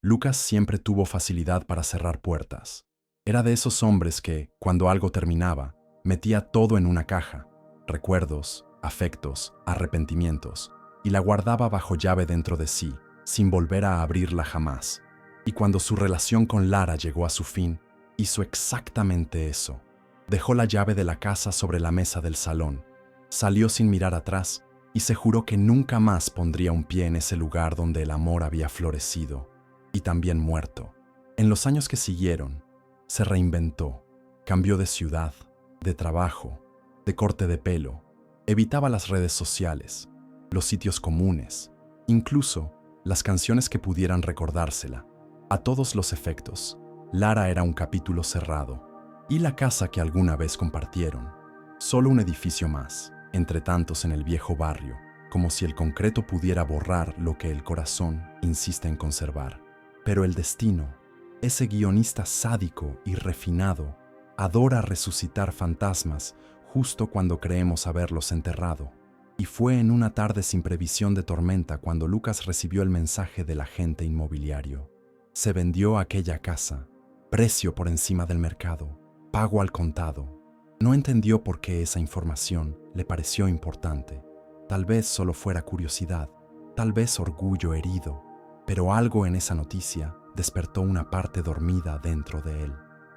Lucas siempre tuvo facilidad para cerrar puertas. Era de esos hombres que, cuando algo terminaba, metía todo en una caja, recuerdos, afectos, arrepentimientos, y la guardaba bajo llave dentro de sí, sin volver a abrirla jamás. Y cuando su relación con Lara llegó a su fin, hizo exactamente eso. Dejó la llave de la casa sobre la mesa del salón, salió sin mirar atrás y se juró que nunca más pondría un pie en ese lugar donde el amor había florecido y también muerto. En los años que siguieron, se reinventó, cambió de ciudad, de trabajo, de corte de pelo, evitaba las redes sociales, los sitios comunes, incluso las canciones que pudieran recordársela. A todos los efectos, Lara era un capítulo cerrado, y la casa que alguna vez compartieron, solo un edificio más, entre tantos en el viejo barrio, como si el concreto pudiera borrar lo que el corazón insiste en conservar. Pero el destino, ese guionista sádico y refinado, adora resucitar fantasmas justo cuando creemos haberlos enterrado. Y fue en una tarde sin previsión de tormenta cuando Lucas recibió el mensaje del agente inmobiliario. Se vendió aquella casa, precio por encima del mercado, pago al contado. No entendió por qué esa información le pareció importante. Tal vez solo fuera curiosidad, tal vez orgullo herido, pero algo en esa noticia despertó una parte dormida dentro de él.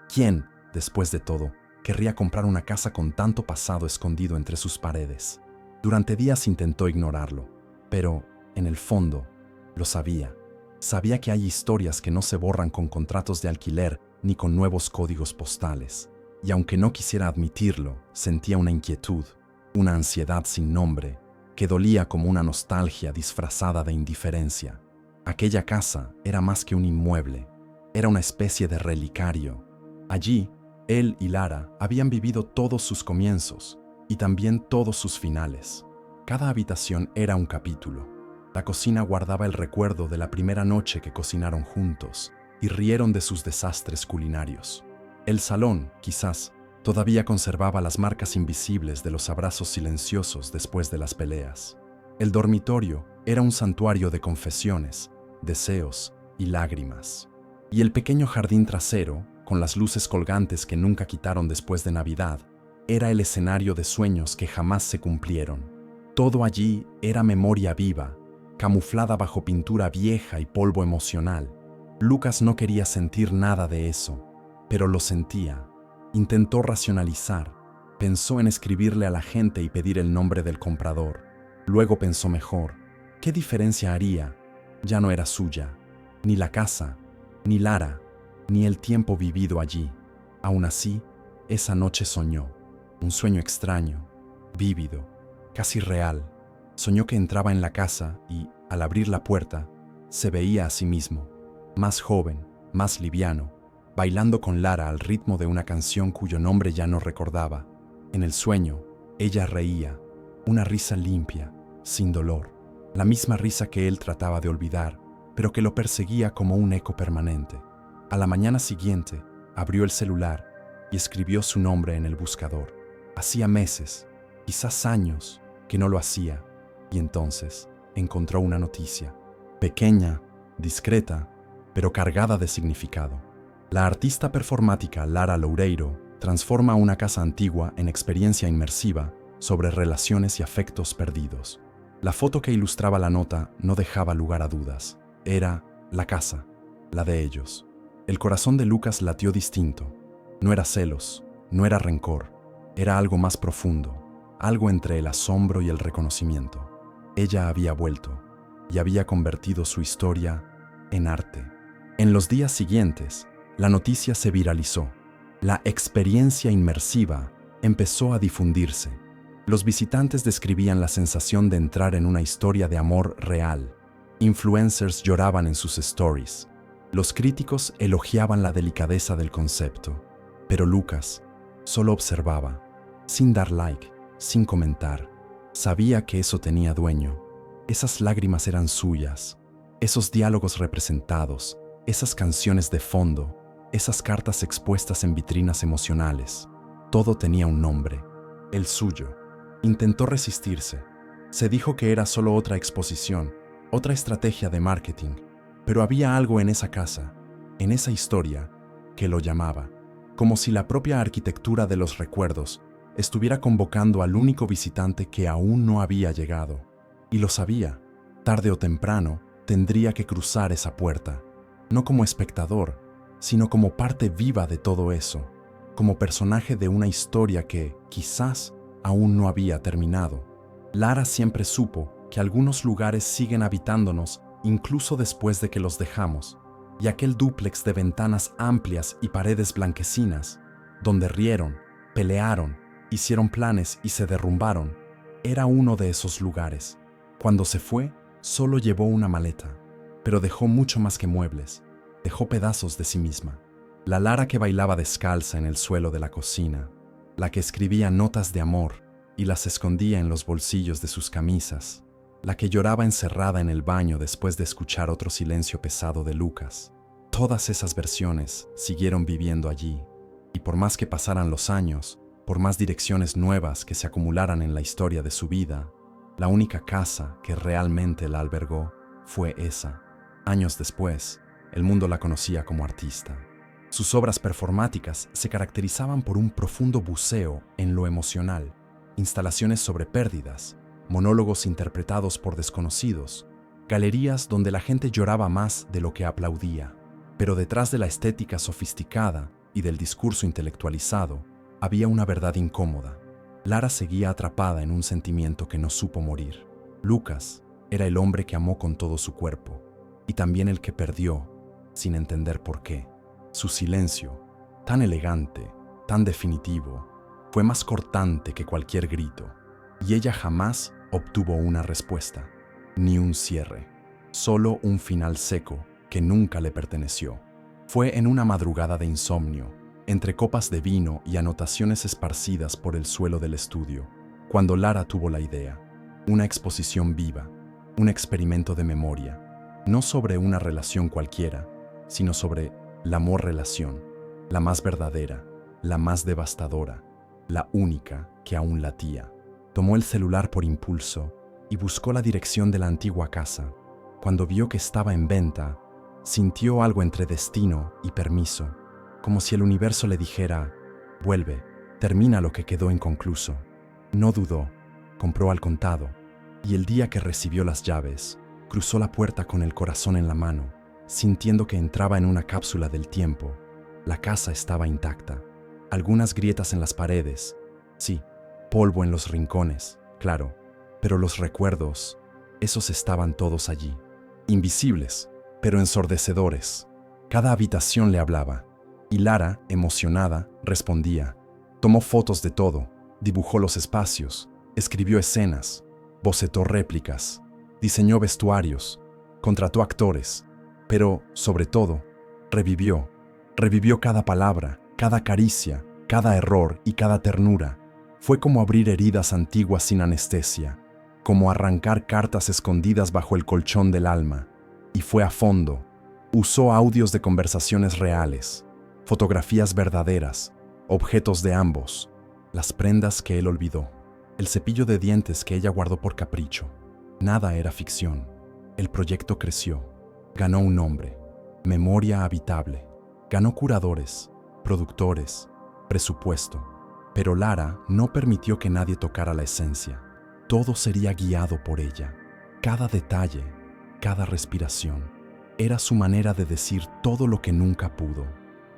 ¿Quién, después de todo, querría comprar una casa con tanto pasado escondido entre sus paredes? Durante días intentó ignorarlo, pero, en el fondo, lo sabía. Sabía que hay historias que no se borran con contratos de alquiler ni con nuevos códigos postales. Y aunque no quisiera admitirlo, sentía una inquietud, una ansiedad sin nombre, que dolía como una nostalgia disfrazada de indiferencia. Aquella casa era más que un inmueble, era una especie de relicario. Allí, él y Lara habían vivido todos sus comienzos y también todos sus finales. Cada habitación era un capítulo. La cocina guardaba el recuerdo de la primera noche que cocinaron juntos y rieron de sus desastres culinarios. El salón, quizás, todavía conservaba las marcas invisibles de los abrazos silenciosos después de las peleas. El dormitorio era un santuario de confesiones, deseos y lágrimas. Y el pequeño jardín trasero, con las luces colgantes que nunca quitaron después de Navidad, era el escenario de sueños que jamás se cumplieron. Todo allí era memoria viva, camuflada bajo pintura vieja y polvo emocional. Lucas no quería sentir nada de eso, pero lo sentía. Intentó racionalizar, pensó en escribirle a la gente y pedir el nombre del comprador. Luego pensó mejor. ¿Qué diferencia haría? Ya no era suya, ni la casa, ni Lara, ni el tiempo vivido allí. Aún así, esa noche soñó. Un sueño extraño, vívido, casi real. Soñó que entraba en la casa y, al abrir la puerta, se veía a sí mismo, más joven, más liviano, bailando con Lara al ritmo de una canción cuyo nombre ya no recordaba. En el sueño, ella reía, una risa limpia, sin dolor, la misma risa que él trataba de olvidar, pero que lo perseguía como un eco permanente. A la mañana siguiente, abrió el celular y escribió su nombre en el buscador. Hacía meses, quizás años, que no lo hacía, y entonces encontró una noticia, pequeña, discreta, pero cargada de significado. La artista performática Lara Loureiro transforma una casa antigua en experiencia inmersiva sobre relaciones y afectos perdidos. La foto que ilustraba la nota no dejaba lugar a dudas. Era la casa, la de ellos. El corazón de Lucas latió distinto. No era celos, no era rencor, era algo más profundo, algo entre el asombro y el reconocimiento. Ella había vuelto y había convertido su historia en arte. En los días siguientes, la noticia se viralizó. La experiencia inmersiva empezó a difundirse. Los visitantes describían la sensación de entrar en una historia de amor real. Influencers lloraban en sus stories. Los críticos elogiaban la delicadeza del concepto. Pero Lucas solo observaba, sin dar like, sin comentar. Sabía que eso tenía dueño. Esas lágrimas eran suyas. Esos diálogos representados, esas canciones de fondo, esas cartas expuestas en vitrinas emocionales. Todo tenía un nombre, el suyo. Intentó resistirse. Se dijo que era solo otra exposición, otra estrategia de marketing, Pero había algo en esa casa, en esa historia, que lo llamaba, como si la propia arquitectura de los recuerdos estuviera convocando al único visitante que aún no había llegado. Y lo sabía, tarde o temprano tendría que cruzar esa puerta, no como espectador, sino como parte viva de todo eso, como personaje de una historia que, quizás, aún no había terminado. Lara siempre supo que algunos lugares siguen habitándonos incluso después de que los dejamos, y aquel dúplex de ventanas amplias y paredes blanquecinas, donde rieron, pelearon, hicieron planes y se derrumbaron, era uno de esos lugares. Cuando se fue, solo llevó una maleta, pero dejó mucho más que muebles, dejó pedazos de sí misma. La Lara que bailaba descalza en el suelo de la cocina, la que escribía notas de amor y las escondía en los bolsillos de sus camisas, la que lloraba encerrada en el baño después de escuchar otro silencio pesado de Lucas. Todas esas versiones siguieron viviendo allí, y por más que pasaran los años, por más direcciones nuevas que se acumularan en la historia de su vida, la única casa que realmente la albergó fue esa. Años después, el mundo la conocía como artista. Sus obras performáticas se caracterizaban por un profundo buceo en lo emocional, instalaciones sobre pérdidas, monólogos interpretados por desconocidos, galerías donde la gente lloraba más de lo que aplaudía. Pero detrás de la estética sofisticada y del discurso intelectualizado, había una verdad incómoda. Lara seguía atrapada en un sentimiento que no supo morir. Lucas era el hombre que amó con todo su cuerpo, y también el que perdió, sin entender por qué. Su silencio, tan elegante, tan definitivo, fue más cortante que cualquier grito, y ella jamás obtuvo una respuesta, ni un cierre, solo un final seco que nunca le perteneció. Fue en una madrugada de insomnio, entre copas de vino y anotaciones esparcidas por el suelo del estudio, cuando Lara tuvo la idea. Una exposición viva, un experimento de memoria, no sobre una relación cualquiera, sino sobre la amor-relación, la más verdadera, la más devastadora, la única que aún latía. Tomó el celular por impulso y buscó la dirección de la antigua casa. Cuando vio que estaba en venta, sintió algo entre destino y permiso, como si el universo le dijera: vuelve, termina lo que quedó inconcluso. No dudó, compró al contado, y el día que recibió las llaves, cruzó la puerta con el corazón en la mano, sintiendo que entraba en una cápsula del tiempo. La casa estaba intacta. Algunas grietas en las paredes, sí, polvo en los rincones, claro, pero los recuerdos, esos estaban todos allí, invisibles, pero ensordecedores. Cada habitación le hablaba, y Lara, emocionada, respondía. Tomó fotos de todo, dibujó los espacios, escribió escenas, bocetó réplicas, diseñó vestuarios, contrató actores, pero, sobre todo, revivió cada palabra, cada caricia, cada error y cada ternura. Fue como abrir heridas antiguas sin anestesia, como arrancar cartas escondidas bajo el colchón del alma. Y fue a fondo. Usó audios de conversaciones reales, fotografías verdaderas, objetos de ambos, las prendas que él olvidó, el cepillo de dientes que ella guardó por capricho. Nada era ficción. El proyecto creció, ganó un nombre, Memoria Habitable. Ganó curadores, productores, presupuesto. Pero Lara no permitió que nadie tocara la esencia. Todo sería guiado por ella. Cada detalle, cada respiración. Era su manera de decir todo lo que nunca pudo,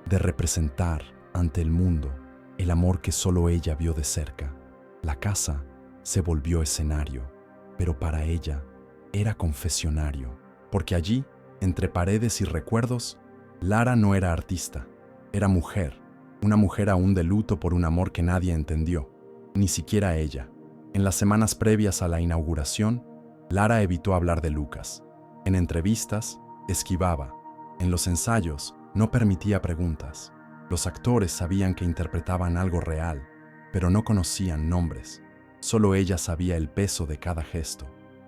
de representar ante el mundo el amor que solo ella vio de cerca. La casa se volvió escenario, pero para ella era confesionario, porque allí, entre paredes y recuerdos, Lara no era artista, era mujer, una mujer aún de luto por un amor que nadie entendió, ni siquiera ella. En las semanas previas a la inauguración, Lara evitó hablar de Lucas. En entrevistas, esquivaba. En los ensayos, no permitía preguntas. Los actores sabían que interpretaban algo real, pero no conocían nombres. Solo ella sabía el peso de cada gesto,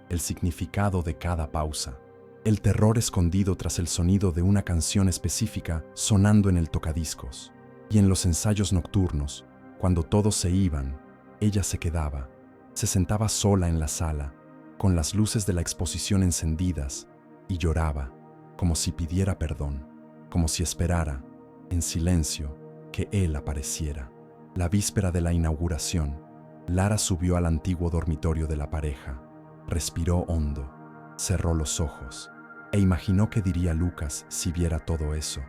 el significado de cada pausa, el terror escondido tras el sonido de una canción específica sonando en el tocadiscos. Y en los ensayos nocturnos, cuando todos se iban, ella se quedaba. Se sentaba sola en la sala, con las luces de la exposición encendidas, y lloraba. como si pidiera perdón, como si esperara, en silencio, que él apareciera. La víspera de la inauguración, Lara subió al antiguo dormitorio de la pareja, respiró hondo, cerró los ojos e imaginó qué diría Lucas si viera todo eso.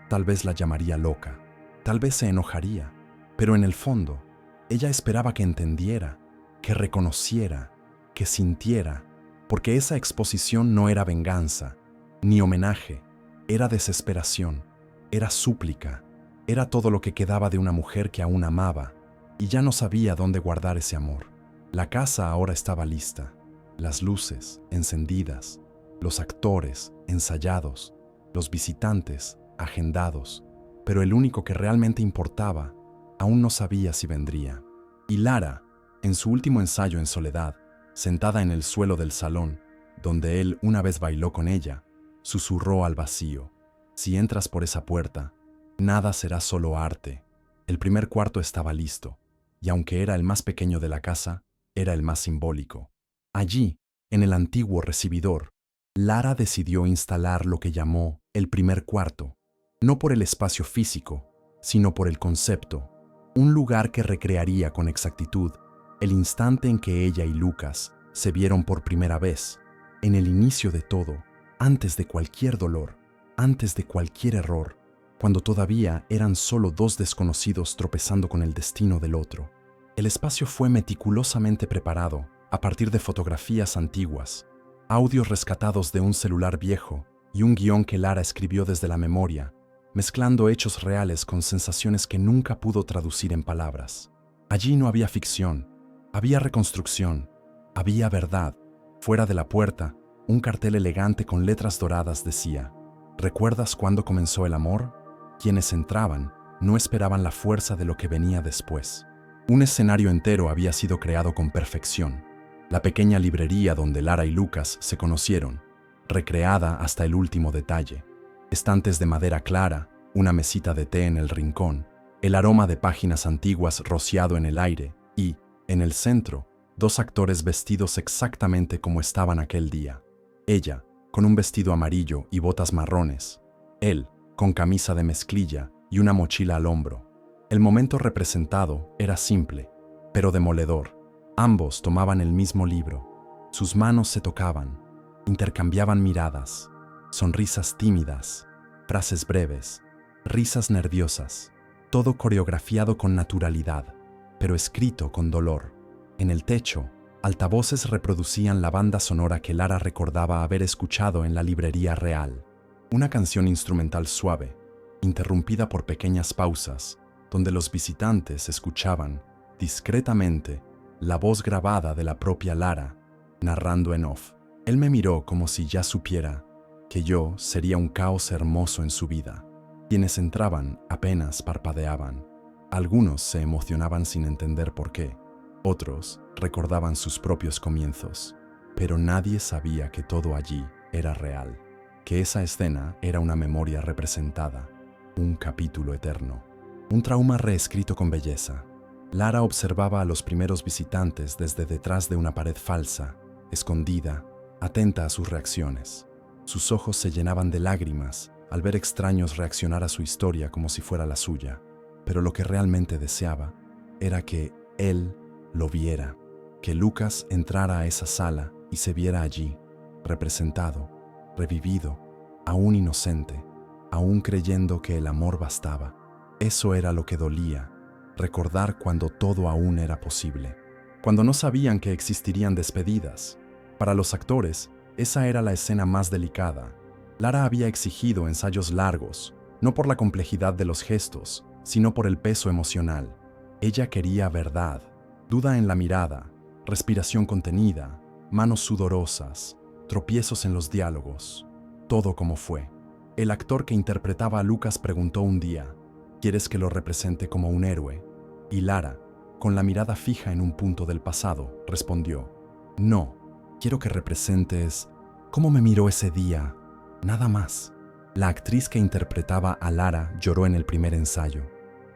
Tal vez la llamaría loca, tal vez se enojaría, pero en el fondo, ella esperaba que entendiera, que reconociera, que sintiera, porque esa exposición no era venganza, ni homenaje, era desesperación, era súplica, era todo lo que quedaba de una mujer que aún amaba y ya no sabía dónde guardar ese amor. La casa ahora estaba lista, las luces encendidas, los actores ensayados, los visitantes agendados, pero el único que realmente importaba aún no sabía si vendría. Y Lara, en su último ensayo en soledad, sentada en el suelo del salón, donde él una vez bailó con ella, susurró al vacío: si entras por esa puerta, nada será solo arte. El primer cuarto estaba listo, y aunque era el más pequeño de la casa, era el más simbólico. Allí, en el antiguo recibidor, Lara decidió instalar lo que llamó el primer cuarto, no por el espacio físico, sino por el concepto, un lugar que recrearía con exactitud el instante en que ella y Lucas se vieron por primera vez, en el inicio de todo, antes de cualquier dolor, antes de cualquier error, cuando todavía eran solo dos desconocidos tropezando con el destino del otro. El espacio fue meticulosamente preparado a partir de fotografías antiguas, audios rescatados de un celular viejo y un guión que Lara escribió desde la memoria, mezclando hechos reales con sensaciones que nunca pudo traducir en palabras. Allí no había ficción, había reconstrucción, había verdad. Fuera de la puerta, un cartel elegante con letras doradas decía: ¿recuerdas cuándo comenzó el amor? Quienes entraban no esperaban la fuerza de lo que venía después. Un escenario entero había sido creado con perfección. La pequeña librería donde Lara y Lucas se conocieron, recreada hasta el último detalle. Estantes de madera clara, una mesita de té en el rincón, el aroma de páginas antiguas rociado en el aire y, en el centro, dos actores vestidos exactamente como estaban aquel día. Ella, con un vestido amarillo y botas marrones. Él, con camisa de mezclilla y una mochila al hombro. El momento representado era simple, pero demoledor. Ambos tomaban el mismo libro. Sus manos se tocaban, intercambiaban miradas, sonrisas tímidas, frases breves, risas nerviosas, todo coreografiado con naturalidad, pero escrito con dolor. En el techo, altavoces reproducían la banda sonora que Lara recordaba haber escuchado en la librería real. Una canción instrumental suave, interrumpida por pequeñas pausas, donde los visitantes escuchaban, discretamente, la voz grabada de la propia Lara, narrando en off. Él me miró como si ya supiera que yo sería un caos hermoso en su vida. Quienes entraban apenas parpadeaban. Algunos se emocionaban sin entender por qué. Otros recordaban sus propios comienzos. Pero nadie sabía que todo allí era real, que esa escena era una memoria representada, un capítulo eterno, un trauma reescrito con belleza. Lara observaba a los primeros visitantes desde detrás de una pared falsa, escondida, atenta a sus reacciones. Sus ojos se llenaban de lágrimas al ver extraños reaccionar a su historia como si fuera la suya, pero lo que realmente deseaba era que él lo viera, que Lucas entrara a esa sala y se viera allí, representado, revivido, aún inocente, aún creyendo que el amor bastaba. Eso era lo que dolía, recordar cuando todo aún era posible, cuando no sabían que existirían despedidas. Para los actores, esa era la escena más delicada. Lara había exigido ensayos largos, no por la complejidad de los gestos, sino por el peso emocional. Ella quería verdad, duda en la mirada, respiración contenida, manos sudorosas, tropiezos en los diálogos, todo como fue. El actor que interpretaba a Lucas preguntó un día: ¿quieres que lo represente como un héroe? Y Lara, con la mirada fija en un punto del pasado, respondió: no, quiero que representes cómo me miró ese día, nada más. La actriz que interpretaba a Lara lloró en el primer ensayo.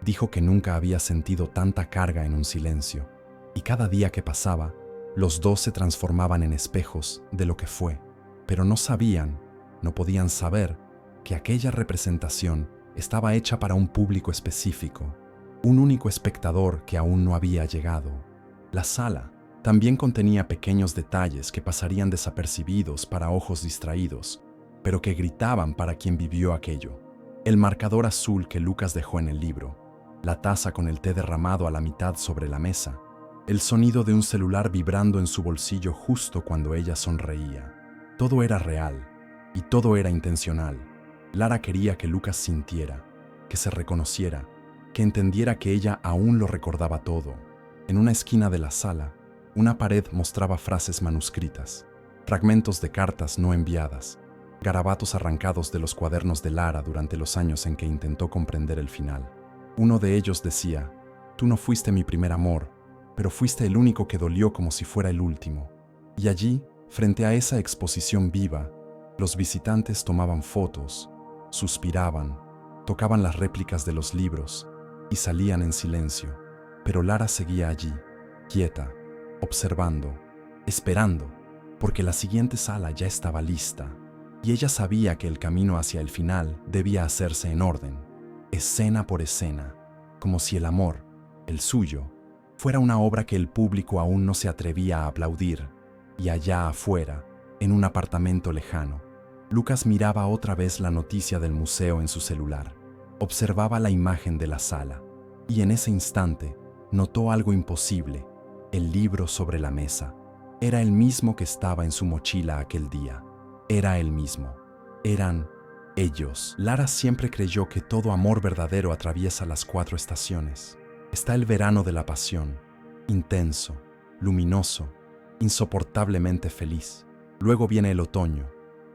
Dijo que nunca había sentido tanta carga en un silencio, y cada día que pasaba, los dos se transformaban en espejos de lo que fue, pero no sabían, no podían saber que aquella representación estaba hecha para un público específico, un único espectador que aún no había llegado. La sala también contenía pequeños detalles que pasarían desapercibidos para ojos distraídos, pero que gritaban para quien vivió aquello. El marcador azul que Lucas dejó en el libro, la taza con el té derramado a la mitad sobre la mesa, el sonido de un celular vibrando en su bolsillo justo cuando ella sonreía. Todo era real y todo era intencional. Lara quería que Lucas sintiera, que se reconociera, que entendiera que ella aún lo recordaba todo. En una esquina de la sala, una pared mostraba frases manuscritas, fragmentos de cartas no enviadas, garabatos arrancados de los cuadernos de Lara durante los años en que intentó comprender el final. Uno de ellos decía: «Tú no fuiste mi primer amor, pero fuiste el único que dolió como si fuera el último». Y allí, frente a esa exposición viva, los visitantes tomaban fotos, suspiraban, tocaban las réplicas de los libros y salían en silencio. Pero Lara seguía allí, quieta, observando, esperando, porque la siguiente sala ya estaba lista, y ella sabía que el camino hacia el final debía hacerse en orden, escena por escena, como si el amor, el suyo, fuera una obra que el público aún no se atrevía a aplaudir. Y allá afuera, en un apartamento lejano, Lucas miraba otra vez la noticia del museo en su celular, observaba la imagen de la sala, y en ese instante notó algo imposible: el libro sobre la mesa. Era el mismo que estaba en su mochila aquel día. Era el mismo. Eran ellos. Lara siempre creyó que todo amor verdadero atraviesa las 4 estaciones. Está el verano de la pasión, intenso, luminoso, insoportablemente feliz. Luego viene el otoño,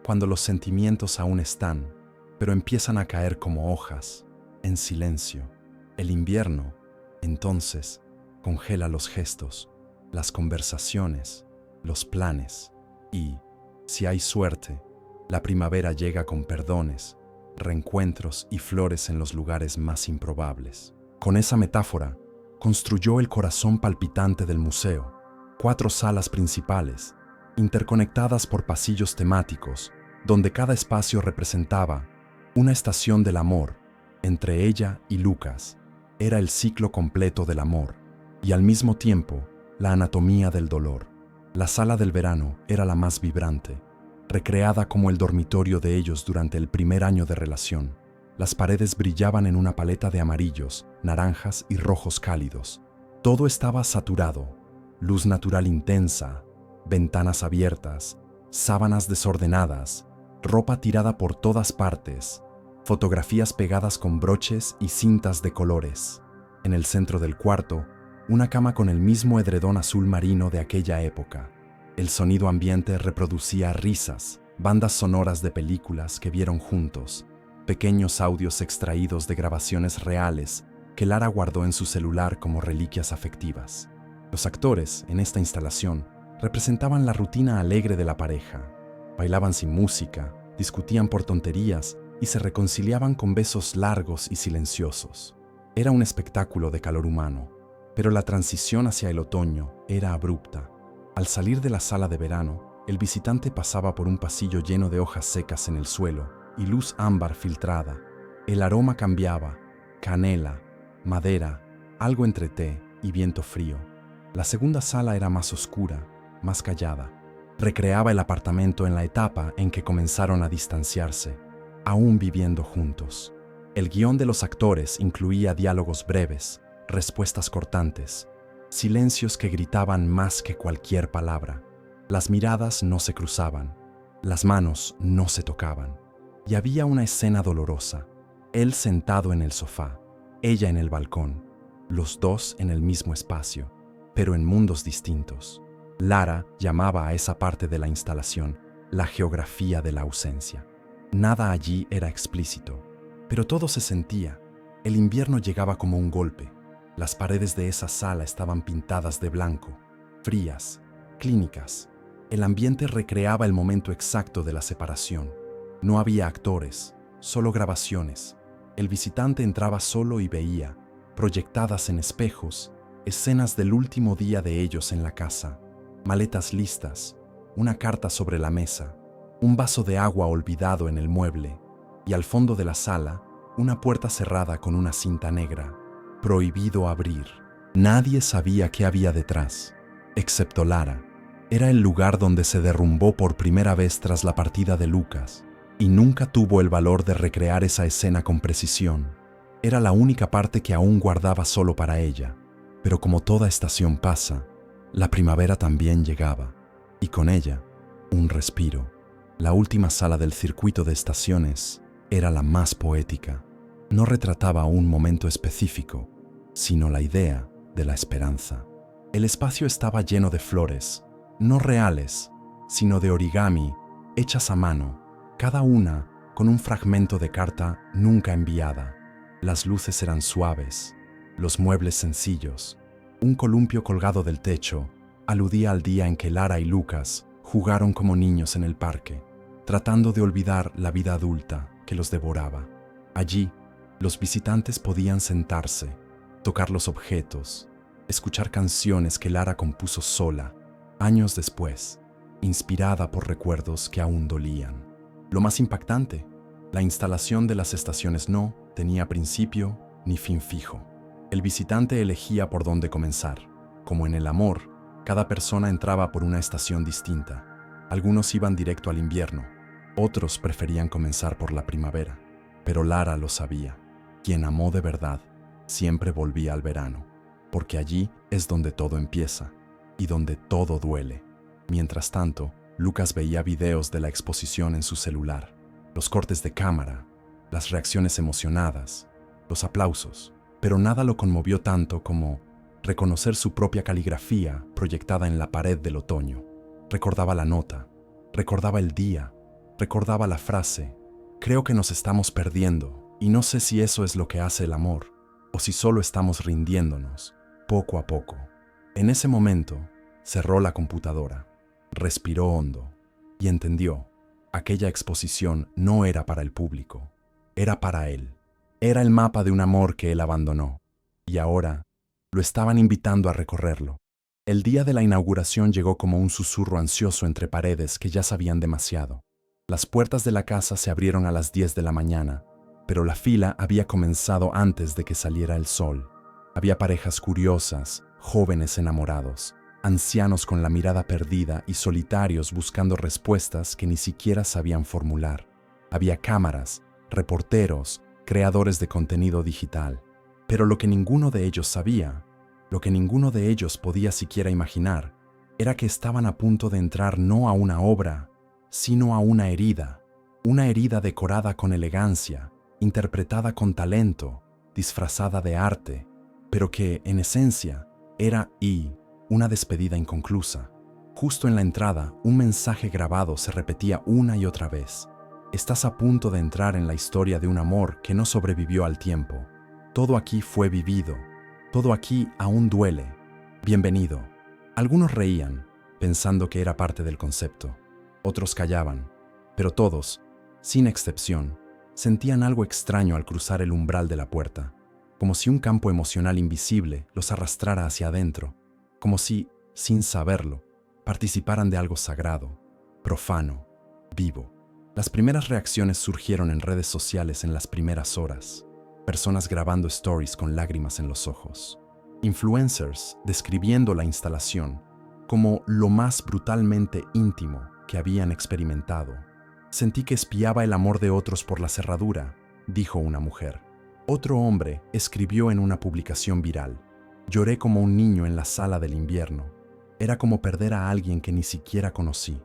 cuando los sentimientos aún están, pero empiezan a caer como hojas, en silencio. El invierno, entonces, congela los gestos, las conversaciones, los planes, y, si hay suerte, la primavera llega con perdones, reencuentros y flores en los lugares más improbables. Con esa metáfora, construyó el corazón palpitante del museo: 4 salas principales, interconectadas por pasillos temáticos, donde cada espacio representaba una estación del amor. Entre ella y Lucas era el ciclo completo del amor, y al mismo tiempo la anatomía del dolor. La sala del verano era la más vibrante, recreada como el dormitorio de ellos durante el primer año de relación. Las paredes brillaban en una paleta de amarillos, naranjas y rojos cálidos. Todo estaba saturado: luz natural intensa, ventanas abiertas, sábanas desordenadas, ropa tirada por todas partes, fotografías pegadas con broches y cintas de colores. En el centro del cuarto, una cama con el mismo edredón azul marino de aquella época. El sonido ambiente reproducía risas, bandas sonoras de películas que vieron juntos, pequeños audios extraídos de grabaciones reales que Lara guardó en su celular como reliquias afectivas. Los actores, en esta instalación, representaban la rutina alegre de la pareja. Bailaban sin música, discutían por tonterías y se reconciliaban con besos largos y silenciosos. Era un espectáculo de calor humano, pero la transición hacia el otoño era abrupta. Al salir de la sala de verano, el visitante pasaba por un pasillo lleno de hojas secas en el suelo y luz ámbar filtrada. El aroma cambiaba: canela, madera, algo entre té y viento frío. La segunda sala era más oscura, más callada. Recreaba el apartamento en la etapa en que comenzaron a distanciarse, aún viviendo juntos. El guión de los actores incluía diálogos breves, respuestas cortantes, silencios que gritaban más que cualquier palabra. Las miradas no se cruzaban, las manos no se tocaban. Y había una escena dolorosa: él sentado en el sofá, ella en el balcón, los dos en el mismo espacio, pero en mundos distintos. Lara llamaba a esa parte de la instalación la geografía de la ausencia. Nada allí era explícito, pero todo se sentía. El invierno llegaba como un golpe. Las paredes de esa sala estaban pintadas de blanco, frías, clínicas. El ambiente recreaba el momento exacto de la separación. No había actores, solo grabaciones. El visitante entraba solo y veía, proyectadas en espejos, escenas del último día de ellos en la casa. Maletas listas, una carta sobre la mesa, un vaso de agua olvidado en el mueble y al fondo de la sala una puerta cerrada con una cinta negra. Prohibido abrir. Nadie sabía qué había detrás, excepto Lara. Era el lugar donde se derrumbó por primera vez tras la partida de Lucas, y nunca tuvo el valor de recrear esa escena con precisión. Era la única parte que aún guardaba solo para ella. Pero como toda estación pasa, la primavera también llegaba, y con ella, un respiro. La última sala del circuito de estaciones era la más poética. No retrataba un momento específico, sino la idea de la esperanza. El espacio estaba lleno de flores, no reales, sino de origami, hechas a mano, cada una con un fragmento de carta nunca enviada. Las luces eran suaves, los muebles sencillos. Un columpio colgado del techo aludía al día en que Lara y Lucas jugaron como niños en el parque, tratando de olvidar la vida adulta que los devoraba. Allí, los visitantes podían sentarse, tocar los objetos, escuchar canciones que Lara compuso sola, años después, inspirada por recuerdos que aún dolían. Lo más impactante, la instalación de las estaciones no tenía principio ni fin fijo. El visitante elegía por dónde comenzar. Como en el amor, cada persona entraba por una estación distinta. Algunos iban directo al invierno, otros preferían comenzar por la primavera. Pero Lara lo sabía. Quien amó de verdad siempre volvía al verano, porque allí es donde todo empieza y donde todo duele. Mientras tanto, Lucas veía videos de la exposición en su celular, los cortes de cámara, las reacciones emocionadas, los aplausos, pero nada lo conmovió tanto como reconocer su propia caligrafía proyectada en la pared del otoño. Recordaba la nota, recordaba el día, recordaba la frase: creo que nos estamos perdiendo y no sé si eso es lo que hace el amor o si solo estamos rindiéndonos, poco a poco. En ese momento, cerró la computadora, respiró hondo y entendió: aquella exposición no era para el público, era para él. Era el mapa de un amor que él abandonó, y ahora lo estaban invitando a recorrerlo. El día de la inauguración llegó como un susurro ansioso entre paredes que ya sabían demasiado. Las puertas de la casa se abrieron a las 10 de la mañana, pero la fila había comenzado antes de que saliera el sol. Había parejas curiosas, jóvenes enamorados, ancianos con la mirada perdida y solitarios buscando respuestas que ni siquiera sabían formular. Había cámaras, reporteros, creadores de contenido digital. Pero lo que ninguno de ellos sabía, lo que ninguno de ellos podía siquiera imaginar, era que estaban a punto de entrar no a una obra, sino a una herida decorada con elegancia, interpretada con talento, disfrazada de arte, pero que, en esencia, era una despedida inconclusa. Justo en la entrada, un mensaje grabado se repetía una y otra vez: estás a punto de entrar en la historia de un amor que no sobrevivió al tiempo. Todo aquí fue vivido, todo aquí aún duele. Bienvenido. Algunos reían, pensando que era parte del concepto. Otros callaban, pero todos, sin excepción, sentían algo extraño al cruzar el umbral de la puerta, como si un campo emocional invisible los arrastrara hacia adentro, como si, sin saberlo, participaran de algo sagrado, profano, vivo. Las primeras reacciones surgieron en redes sociales en las primeras horas. Personas grabando stories con lágrimas en los ojos. Influencers describiendo la instalación como lo más brutalmente íntimo que habían experimentado. Sentí que espiaba el amor de otros por la cerradura, dijo una mujer. Otro hombre escribió en una publicación viral: lloré como un niño en la sala del invierno. Era como perder a alguien que ni siquiera conocí.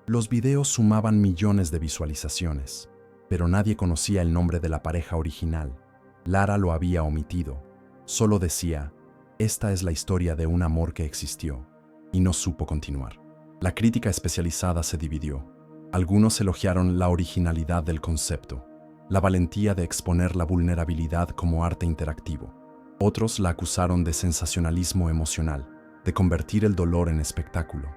Los videos sumaban millones de visualizaciones, pero nadie conocía el nombre de la pareja original. Lara lo había omitido. Solo decía: esta es la historia de un amor que existió, y no supo continuar. La crítica especializada se dividió. Algunos elogiaron la originalidad del concepto, la valentía de exponer la vulnerabilidad como arte interactivo. Otros la acusaron de sensacionalismo emocional, de convertir el dolor en espectáculo.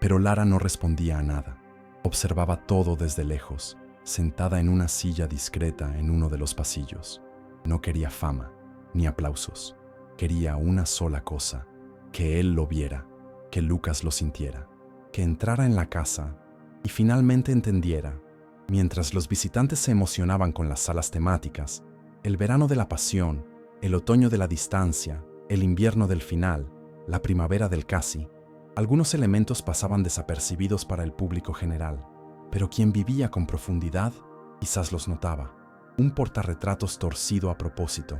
Pero Lara no respondía a nada. Observaba todo desde lejos, sentada en una silla discreta en uno de los pasillos. No quería fama, ni aplausos. Quería una sola cosa: que él lo viera, que Lucas lo sintiera, que entrara en la casa y finalmente entendiera. Mientras los visitantes se emocionaban con las salas temáticas, el verano de la pasión, el otoño de la distancia, el invierno del final, la primavera del casi, algunos elementos pasaban desapercibidos para el público general, pero quien vivía con profundidad quizás los notaba. Un portarretratos torcido a propósito,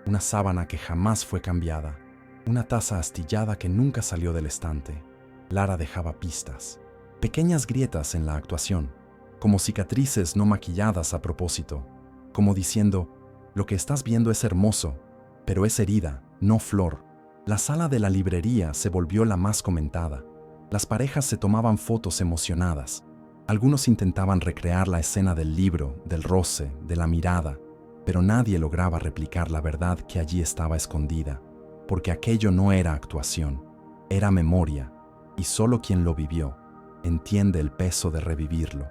una sábana que jamás fue cambiada, una taza astillada que nunca salió del estante. Lara dejaba pistas, pequeñas grietas en la actuación, como cicatrices no maquilladas a propósito, como diciendo, lo que estás viendo es hermoso, pero es herida, no flor. La sala de la librería se volvió la más comentada. Las parejas se tomaban fotos emocionadas. Algunos intentaban recrear la escena del libro, del roce, de la mirada, pero nadie lograba replicar la verdad que allí estaba escondida, porque aquello no era actuación, era memoria, y solo quien lo vivió entiende el peso de revivirlo.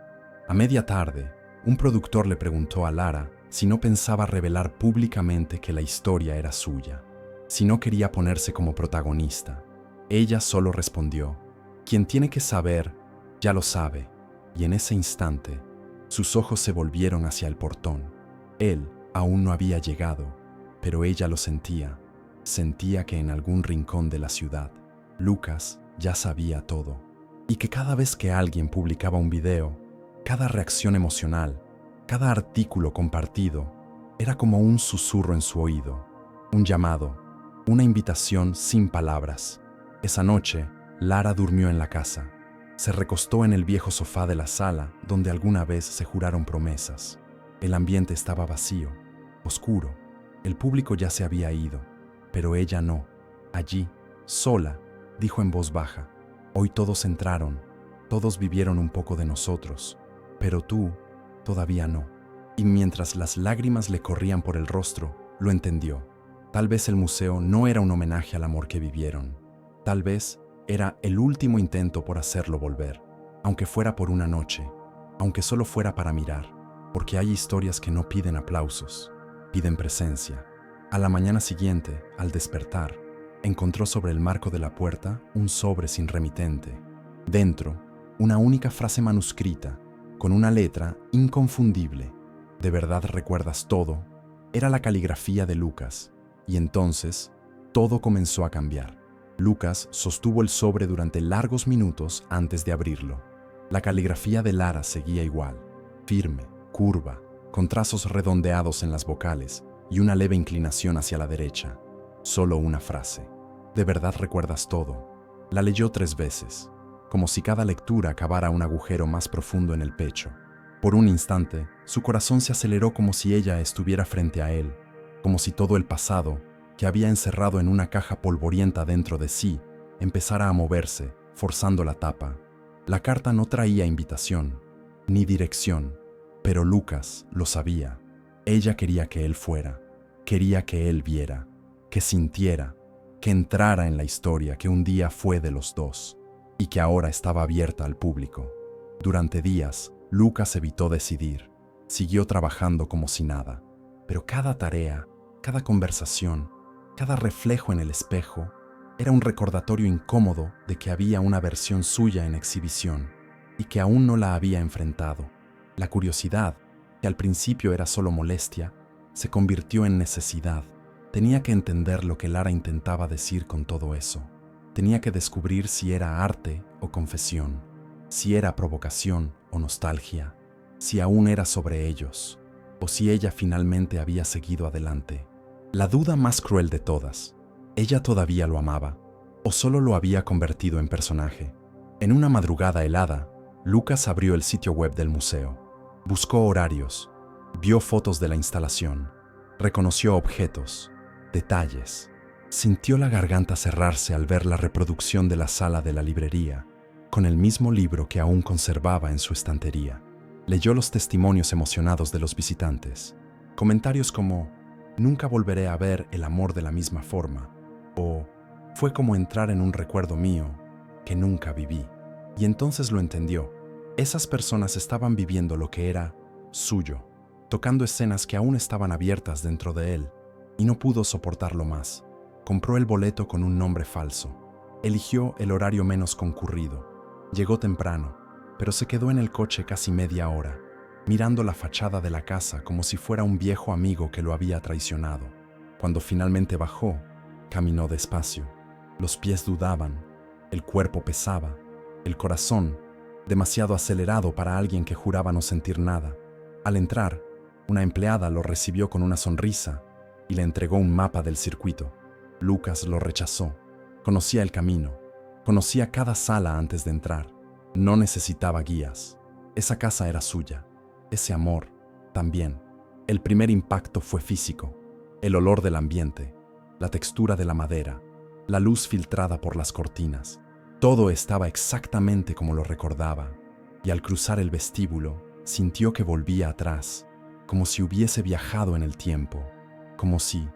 A media tarde, un productor le preguntó a Lara si no pensaba revelar públicamente que la historia era suya, si no quería ponerse como protagonista. Ella solo respondió, quien tiene que saber, ya lo sabe, y en ese instante, sus ojos se volvieron hacia el portón. Él aún no había llegado, pero ella lo sentía. Sentía que en algún rincón de la ciudad, Lucas ya sabía todo, y que cada vez que alguien publicaba un video, cada reacción emocional, cada artículo compartido, era como un susurro en su oído, un llamado, una invitación sin palabras. Esa noche, Lara durmió en la casa. Se recostó en el viejo sofá de la sala donde alguna vez se juraron promesas. El ambiente estaba vacío, oscuro. El público ya se había ido, pero ella no. Allí, sola, dijo en voz baja, hoy todos entraron, todos vivieron un poco de nosotros, pero tú todavía no. Y mientras las lágrimas le corrían por el rostro, lo entendió. Tal vez el museo no era un homenaje al amor que vivieron. Tal vez era el último intento por hacerlo volver, aunque fuera por una noche, aunque solo fuera para mirar, porque hay historias que no piden aplausos, piden presencia. A la mañana siguiente, al despertar, encontró sobre el marco de la puerta un sobre sin remitente. Dentro, una única frase manuscrita, con una letra inconfundible. ¿De verdad recuerdas todo? Era la caligrafía de Lucas, y entonces todo comenzó a cambiar. Lucas sostuvo el sobre durante largos minutos antes de abrirlo. La caligrafía de Lara seguía igual, firme, curva, con trazos redondeados en las vocales y una leve inclinación hacia la derecha. Solo una frase. ¿De verdad recuerdas todo? La leyó 3 veces, como si cada lectura cavara un agujero más profundo en el pecho. Por un instante, su corazón se aceleró como si ella estuviera frente a él, como si todo el pasado, que había encerrado en una caja polvorienta dentro de sí, empezara a moverse, forzando la tapa. La carta no traía invitación, ni dirección, pero Lucas lo sabía. Ella quería que él fuera, quería que él viera, que sintiera, que entrara en la historia que un día fue de los dos, y que ahora estaba abierta al público. Durante días, Lucas evitó decidir, siguió trabajando como si nada, pero cada tarea, cada conversación, cada reflejo en el espejo era un recordatorio incómodo de que había una versión suya en exhibición y que aún no la había enfrentado. La curiosidad, que al principio era solo molestia, se convirtió en necesidad. Tenía que entender lo que Lara intentaba decir con todo eso. Tenía que descubrir si era arte o confesión, si era provocación o nostalgia, si aún era sobre ellos, o si ella finalmente había seguido adelante. La duda más cruel de todas, ¿ella todavía lo amaba o solo lo había convertido en personaje? En una madrugada helada, Lucas abrió el sitio web del museo. Buscó horarios, vio fotos de la instalación, reconoció objetos, detalles. Sintió la garganta cerrarse al ver la reproducción de la sala de la librería, con el mismo libro que aún conservaba en su estantería. Leyó los testimonios emocionados de los visitantes, comentarios como «Nunca volveré a ver el amor de la misma forma» o «Fue como entrar en un recuerdo mío que nunca viví». Y entonces lo entendió. Esas personas estaban viviendo lo que era suyo, tocando escenas que aún estaban abiertas dentro de él, y no pudo soportarlo más. Compró el boleto con un nombre falso. Eligió el horario menos concurrido. Llegó temprano, pero se quedó en el coche casi media hora, mirando la fachada de la casa como si fuera un viejo amigo que lo había traicionado. Cuando finalmente bajó, caminó despacio. Los pies dudaban, el cuerpo pesaba, el corazón, demasiado acelerado para alguien que juraba no sentir nada. Al entrar, una empleada lo recibió con una sonrisa y le entregó un mapa del circuito. Lucas lo rechazó. Conocía el camino, conocía cada sala antes de entrar. No necesitaba guías. Esa casa era suya. Ese amor, también. El primer impacto fue físico. El olor del ambiente, la textura de la madera, la luz filtrada por las cortinas. Todo estaba exactamente como lo recordaba, y al cruzar el vestíbulo, sintió que volvía atrás, como si hubiese viajado en el tiempo, como si,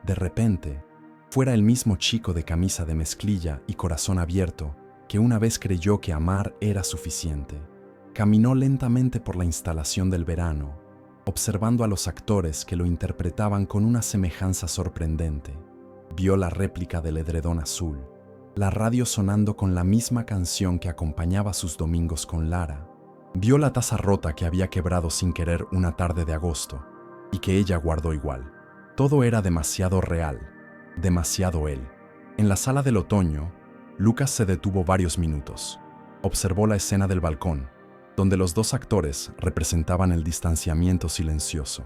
de repente, fuera el mismo chico de camisa de mezclilla y corazón abierto que una vez creyó que amar era suficiente. Caminó lentamente por la instalación del verano, observando a los actores que lo interpretaban con una semejanza sorprendente. Vio la réplica del edredón azul, la radio sonando con la misma canción que acompañaba sus domingos con Lara. Vio la taza rota que había quebrado sin querer una tarde de agosto y que ella guardó igual. Todo era demasiado real, demasiado él. En la sala del otoño, Lucas se detuvo varios minutos. Observó la escena del balcón, donde los dos actores representaban el distanciamiento silencioso.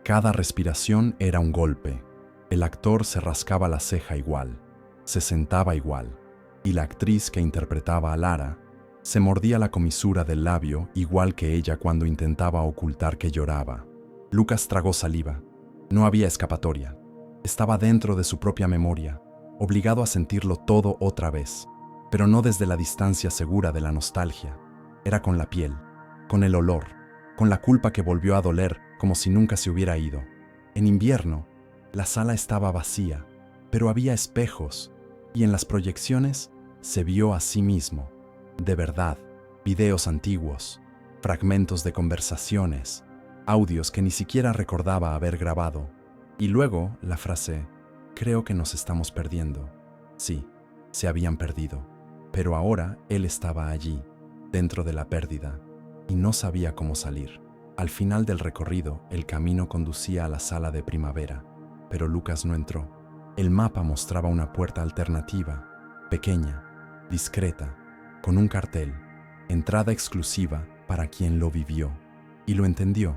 Cada respiración era un golpe. El actor se rascaba la ceja igual, se sentaba igual, y la actriz que interpretaba a Lara se mordía la comisura del labio igual que ella cuando intentaba ocultar que lloraba. Lucas tragó saliva. No había escapatoria. Estaba dentro de su propia memoria, obligado a sentirlo todo otra vez, pero no desde la distancia segura de la nostalgia. Era con la piel, con el olor, con la culpa que volvió a doler como si nunca se hubiera ido. En invierno, la sala estaba vacía, pero había espejos, y en las proyecciones se vio a sí mismo. De verdad, videos antiguos, fragmentos de conversaciones, audios que ni siquiera recordaba haber grabado. Y luego la frase, creo que nos estamos perdiendo. Sí, se habían perdido, pero ahora él estaba allí, dentro de la pérdida, y no sabía cómo salir. Al final del recorrido, el camino conducía a la sala de primavera, pero Lucas no entró. El mapa mostraba una puerta alternativa, pequeña, discreta, con un cartel, entrada exclusiva para quien lo vivió. Y lo entendió.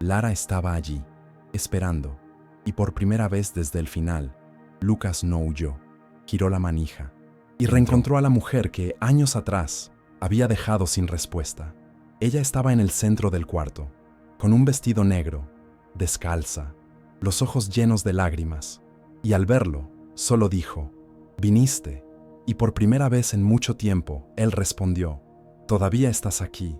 Lara estaba allí, esperando, y por primera vez desde el final, Lucas no huyó, giró la manija, y reencontró a la mujer que, años atrás, había dejado sin respuesta. Ella estaba en el centro del cuarto, con un vestido negro, descalza, los ojos llenos de lágrimas, y al verlo, solo dijo, «Viniste». Y por primera vez en mucho tiempo, él respondió, «Todavía estás aquí».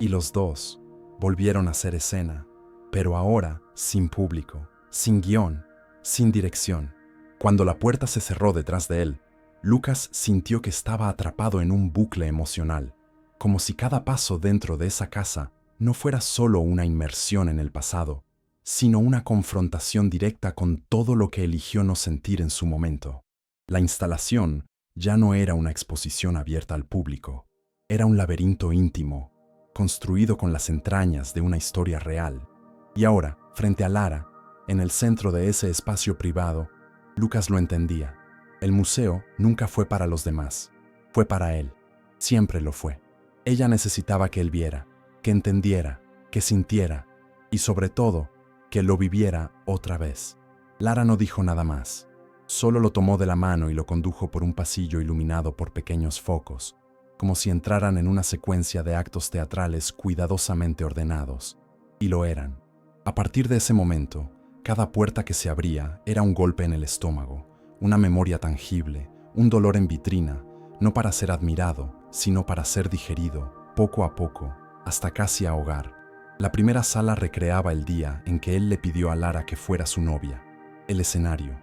Y los dos volvieron a hacer escena, pero ahora sin público, sin guión, sin dirección. Cuando la puerta se cerró detrás de él, Lucas sintió que estaba atrapado en un bucle emocional, como si cada paso dentro de esa casa no fuera solo una inmersión en el pasado, sino una confrontación directa con todo lo que eligió no sentir en su momento. La instalación ya no era una exposición abierta al público, era un laberinto íntimo, construido con las entrañas de una historia real. Y ahora, frente a Lara, en el centro de ese espacio privado, Lucas lo entendía. El museo nunca fue para los demás, fue para él, siempre lo fue. Ella necesitaba que él viera, que entendiera, que sintiera, y sobre todo, que lo viviera otra vez. Lara no dijo nada más. Solo lo tomó de la mano y lo condujo por un pasillo iluminado por pequeños focos, como si entraran en una secuencia de actos teatrales cuidadosamente ordenados. Y lo eran. A partir de ese momento, cada puerta que se abría era un golpe en el estómago, una memoria tangible, un dolor en vitrina, no para ser admirado, sino para ser digerido, poco a poco, hasta casi ahogar. La primera sala recreaba el día en que él le pidió a Lara que fuera su novia. El escenario,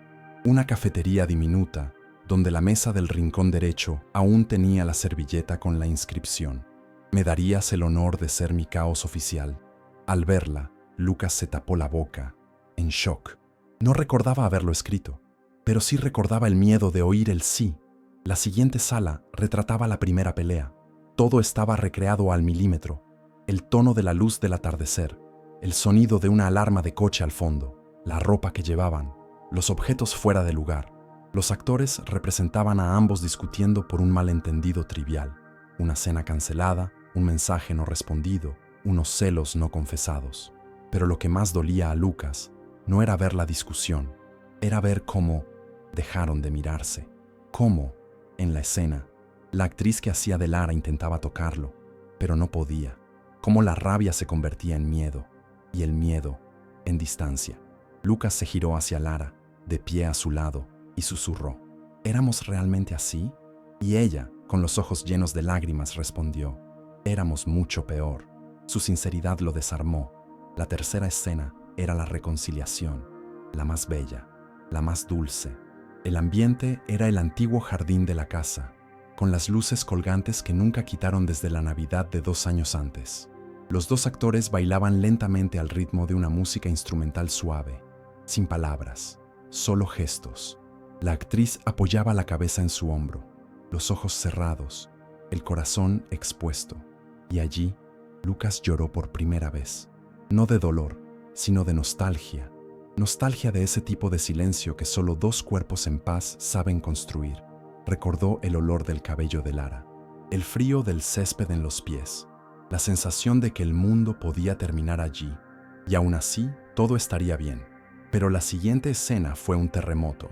una cafetería diminuta, donde la mesa del rincón derecho aún tenía la servilleta con la inscripción. ¿Me darías el honor de ser mi caos oficial? Al verla, Lucas se tapó la boca, en shock. No recordaba haberlo escrito, pero sí recordaba el miedo de oír el sí. La siguiente sala retrataba la primera pelea. Todo estaba recreado al milímetro. El tono de la luz del atardecer, el sonido de una alarma de coche al fondo, la ropa que llevaban, los objetos fuera de lugar. Los actores representaban a ambos discutiendo por un malentendido trivial, una cena cancelada, un mensaje no respondido, unos celos no confesados. Pero lo que más dolía a Lucas no era ver la discusión, era ver cómo dejaron de mirarse, cómo, en la escena, la actriz que hacía de Lara intentaba tocarlo, pero no podía, cómo la rabia se convertía en miedo, y el miedo en distancia. Lucas se giró hacia Lara, de pie a su lado, y susurró, ¿éramos realmente así? Y ella, con los ojos llenos de lágrimas, respondió, éramos mucho peor. Su sinceridad lo desarmó. La tercera escena era la reconciliación, la más bella, la más dulce. El ambiente era el antiguo jardín de la casa, con las luces colgantes que nunca quitaron desde la Navidad de 2 años antes. Los dos actores bailaban lentamente al ritmo de una música instrumental suave, sin palabras, solo gestos. La actriz apoyaba la cabeza en su hombro, los ojos cerrados, el corazón expuesto. Y allí, Lucas lloró por primera vez. No de dolor, sino de nostalgia. Nostalgia de ese tipo de silencio que solo 2 cuerpos en paz saben construir. Recordó el olor del cabello de Lara, el frío del césped en los pies, la sensación de que el mundo podía terminar allí, y aún así todo estaría bien. Pero la siguiente escena fue un terremoto.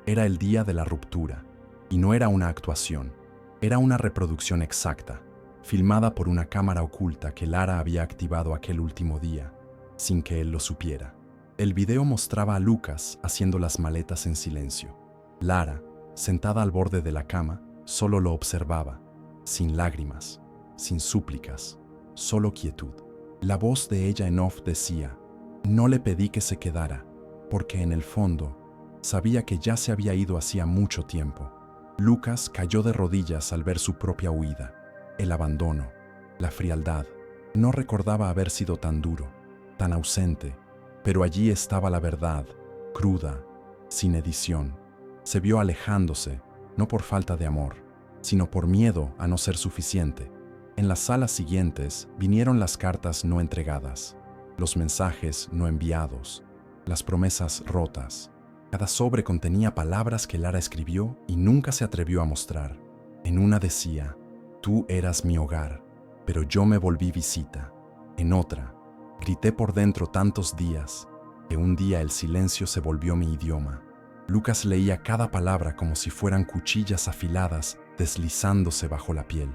Era el día de la ruptura, y no era una actuación, era una reproducción exacta, filmada por una cámara oculta que Lara había activado aquel último día, sin que él lo supiera. El video mostraba a Lucas haciendo las maletas en silencio. Lara, sentada al borde de la cama, solo lo observaba, sin lágrimas, sin súplicas, solo quietud. La voz de ella en off decía, no le pedí que se quedara, porque en el fondo sabía que ya se había ido hacía mucho tiempo. Lucas cayó de rodillas al ver su propia huida, el abandono, la frialdad. No recordaba haber sido tan duro, tan ausente, pero allí estaba la verdad, cruda, sin edición. Se vio alejándose, no por falta de amor, sino por miedo a no ser suficiente. En las salas siguientes vinieron las cartas no entregadas, los mensajes no enviados, las promesas rotas. Cada sobre contenía palabras que Lara escribió y nunca se atrevió a mostrar. En una decía, tú eras mi hogar, pero yo me volví visita. En otra, grité por dentro tantos días, que un día el silencio se volvió mi idioma. Lucas leía cada palabra como si fueran cuchillas afiladas deslizándose bajo la piel,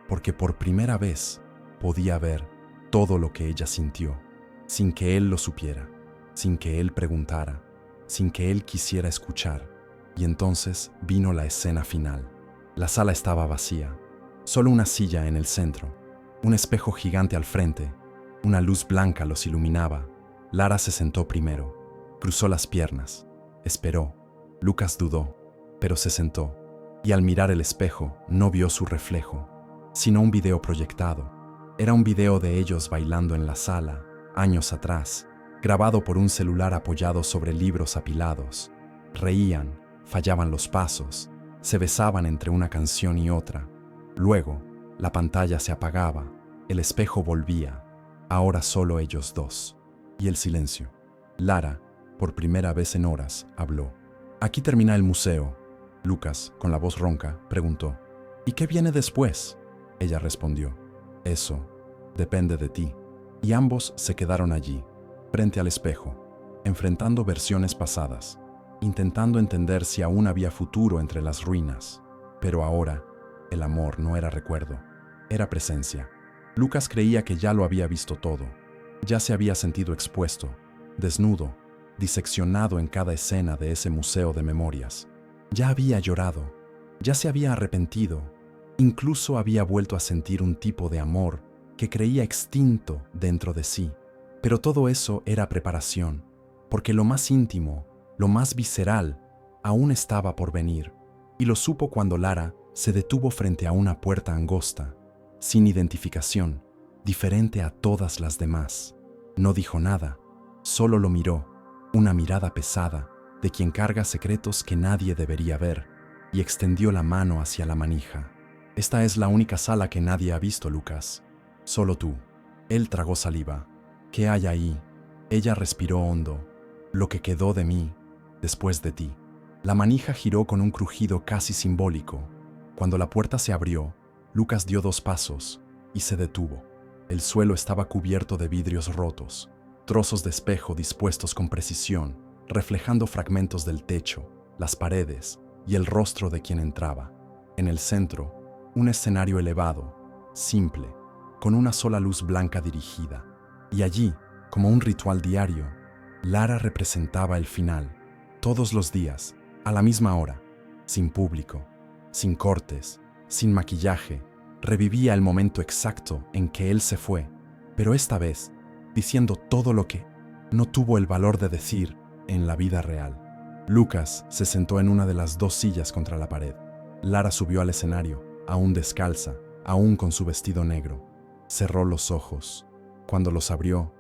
porque por primera vez podía ver todo lo que ella sintió, sin que él lo supiera, sin que él preguntara, sin que él quisiera escuchar. Y entonces vino la escena final. La sala estaba vacía, solo una silla en el centro, un espejo gigante al frente, una luz blanca los iluminaba. Lara se sentó primero, cruzó las piernas, esperó. Lucas dudó, pero se sentó, y al mirar el espejo no vio su reflejo, sino un video proyectado. Era un video de ellos bailando en la sala, años atrás, grabado por un celular apoyado sobre libros apilados. Reían, fallaban los pasos, se besaban entre una canción y otra. Luego, la pantalla se apagaba, el espejo volvía, ahora solo ellos dos. Y el silencio. Lara, por primera vez en horas, habló. Aquí termina el museo. Lucas, con la voz ronca, preguntó. ¿Y qué viene después? Ella respondió. Eso depende de ti. Y ambos se quedaron allí, frente al espejo, enfrentando versiones pasadas, intentando entender si aún había futuro entre las ruinas. Pero ahora, el amor no era recuerdo, era presencia. Lucas creía que ya lo había visto todo. Ya se había sentido expuesto, desnudo, diseccionado en cada escena de ese museo de memorias. Ya había llorado, ya se había arrepentido, incluso había vuelto a sentir un tipo de amor que creía extinto dentro de sí. Pero todo eso era preparación, porque lo más íntimo, lo más visceral, aún estaba por venir, y lo supo cuando Lara se detuvo frente a una puerta angosta, sin identificación, diferente a todas las demás. No dijo nada, solo lo miró, una mirada pesada de quien carga secretos que nadie debería ver, y extendió la mano hacia la manija. Esta es la única sala que nadie ha visto, Lucas. Solo tú. Él tragó saliva. ¿Qué hay ahí? Ella respiró hondo. Lo que quedó de mí, después de ti. La manija giró con un crujido casi simbólico. Cuando la puerta se abrió, Lucas dio 2 pasos y se detuvo. El suelo estaba cubierto de vidrios rotos, trozos de espejo dispuestos con precisión, reflejando fragmentos del techo, las paredes y el rostro de quien entraba. En el centro, un escenario elevado, simple, con una sola luz blanca dirigida. Y allí, como un ritual diario, Lara representaba el final, todos los días, a la misma hora, sin público, sin cortes, sin maquillaje. Revivía el momento exacto en que él se fue, pero esta vez diciendo todo lo que no tuvo el valor de decir en la vida real. Lucas se sentó en una de las 2 sillas contra la pared. Lara subió al escenario, aún descalza, aún con su vestido negro. Cerró los ojos. Cuando los abrió,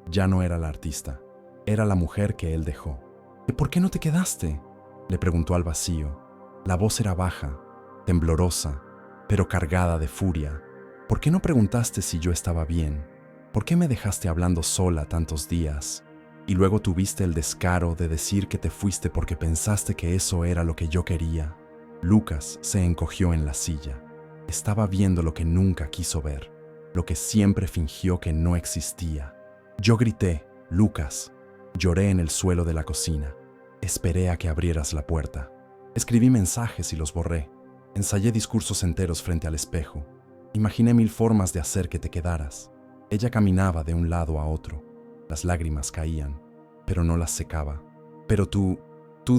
ya no era la artista, era la mujer que él dejó. ¿Y por qué no te quedaste?, le preguntó al vacío. La voz era baja, temblorosa, pero cargada de furia. ¿Por qué no preguntaste si yo estaba bien? ¿Por qué me dejaste hablando sola tantos días? Y luego tuviste el descaro de decir que te fuiste porque pensaste que eso era lo que yo quería. Lucas se encogió en la silla. Estaba viendo lo que nunca quiso ver, lo que siempre fingió que no existía. Yo grité, Lucas. Lloré en el suelo de la cocina. Esperé a que abrieras la puerta. Escribí mensajes y los borré. Ensayé discursos enteros frente al espejo. Imaginé 1000 formas de hacer que te quedaras. Ella caminaba de un lado a otro. Las lágrimas caían, pero no las secaba. Pero tú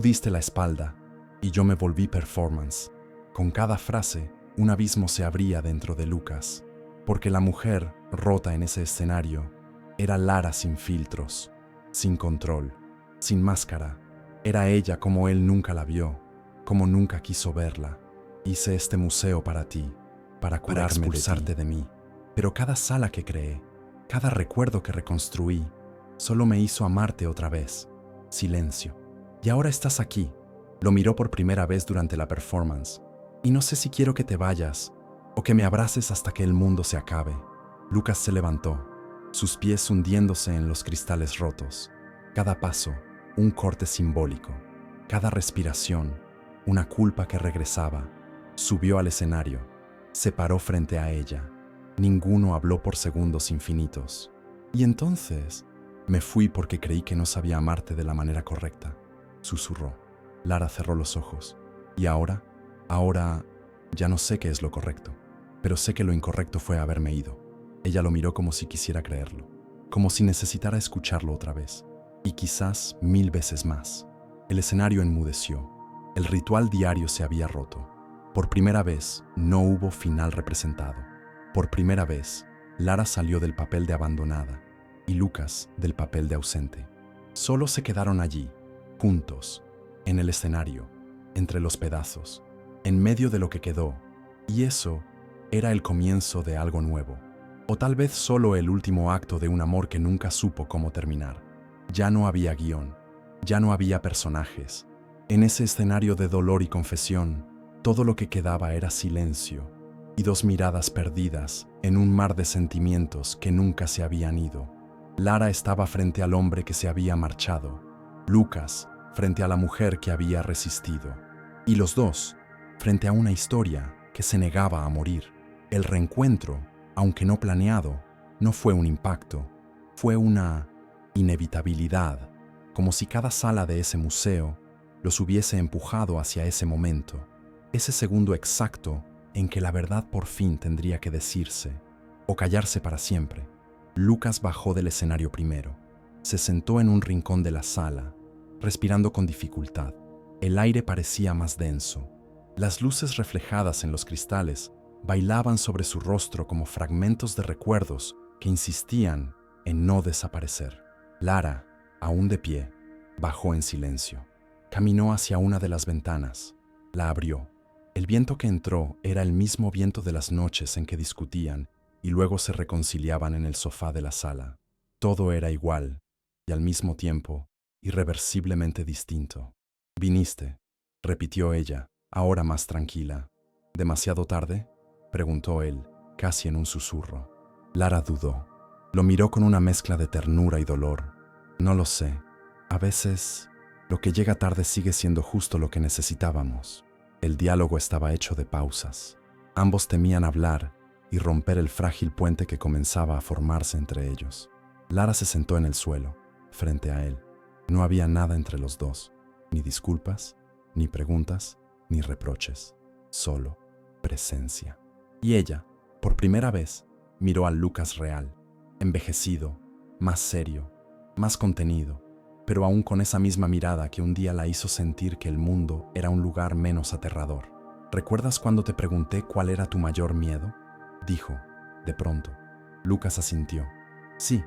diste la espalda, y yo me volví performance. Con cada frase, un abismo se abría dentro de Lucas, porque la mujer rota en ese escenario era Lara sin filtros, sin control, sin máscara. Era ella como él nunca la vio, como nunca quiso verla. Hice este museo para ti, para curarme, expulsarte de mí. Pero cada sala que creé, cada recuerdo que reconstruí, solo me hizo amarte otra vez. Silencio. Y ahora estás aquí. Lo miró por primera vez durante la performance. Y no sé si quiero que te vayas o que me abraces hasta que el mundo se acabe. Lucas se levantó, sus pies hundiéndose en los cristales rotos. Cada paso, un corte simbólico. Cada respiración, una culpa que regresaba. Subió al escenario, se paró frente a ella. Ninguno habló por segundos infinitos. Y entonces me fui porque creí que no sabía amarte de la manera correcta, susurró. Lara cerró los ojos. Y ahora, ya no sé qué es lo correcto, pero sé que lo incorrecto fue haberme ido. Ella lo miró como si quisiera creerlo, como si necesitara escucharlo otra vez, y quizás 1000 veces más. El escenario enmudeció. El ritual diario se había roto. Por primera vez, no hubo final representado. Por primera vez, Lara salió del papel de abandonada y Lucas del papel de ausente. Solo se quedaron allí, juntos, en el escenario, entre los pedazos, en medio de lo que quedó, y eso era el comienzo de algo nuevo, o tal vez solo el último acto de un amor que nunca supo cómo terminar. Ya no había guión, ya no había personajes. En ese escenario de dolor y confesión, todo lo que quedaba era silencio y 2 miradas perdidas en un mar de sentimientos que nunca se habían ido. Lara estaba frente al hombre que se había marchado, Lucas frente a la mujer que había resistido, y los dos frente a una historia que se negaba a morir. El reencuentro, aunque no planeado, no fue un impacto, fue una inevitabilidad, como si cada sala de ese museo los hubiese empujado hacia ese momento, ese segundo exacto en que la verdad por fin tendría que decirse, o callarse para siempre. Lucas bajó del escenario primero. Se sentó en un rincón de la sala, respirando con dificultad. El aire parecía más denso. Las luces reflejadas en los cristales bailaban sobre su rostro como fragmentos de recuerdos que insistían en no desaparecer. Lara, aún de pie, bajó en silencio. Caminó hacia una de las ventanas. La abrió. El viento que entró era el mismo viento de las noches en que discutían y luego se reconciliaban en el sofá de la sala. Todo era igual y al mismo tiempo irreversiblemente distinto. «Viniste», repitió ella, ahora más tranquila. «¿Demasiado tarde?» preguntó él, casi en un susurro. Lara dudó. Lo miró con una mezcla de ternura y dolor. No lo sé. A veces, lo que llega tarde sigue siendo justo lo que necesitábamos. El diálogo estaba hecho de pausas. Ambos temían hablar y romper el frágil puente que comenzaba a formarse entre ellos. Lara se sentó en el suelo, frente a él. No había nada entre los dos, ni disculpas, ni preguntas, ni reproches. Solo presencia. Y ella, por primera vez, miró al Lucas real, envejecido, más serio, más contenido, pero aún con esa misma mirada que un día la hizo sentir que el mundo era un lugar menos aterrador. ¿Recuerdas cuando te pregunté cuál era tu mayor miedo? Dijo, de pronto. Lucas asintió. Sí,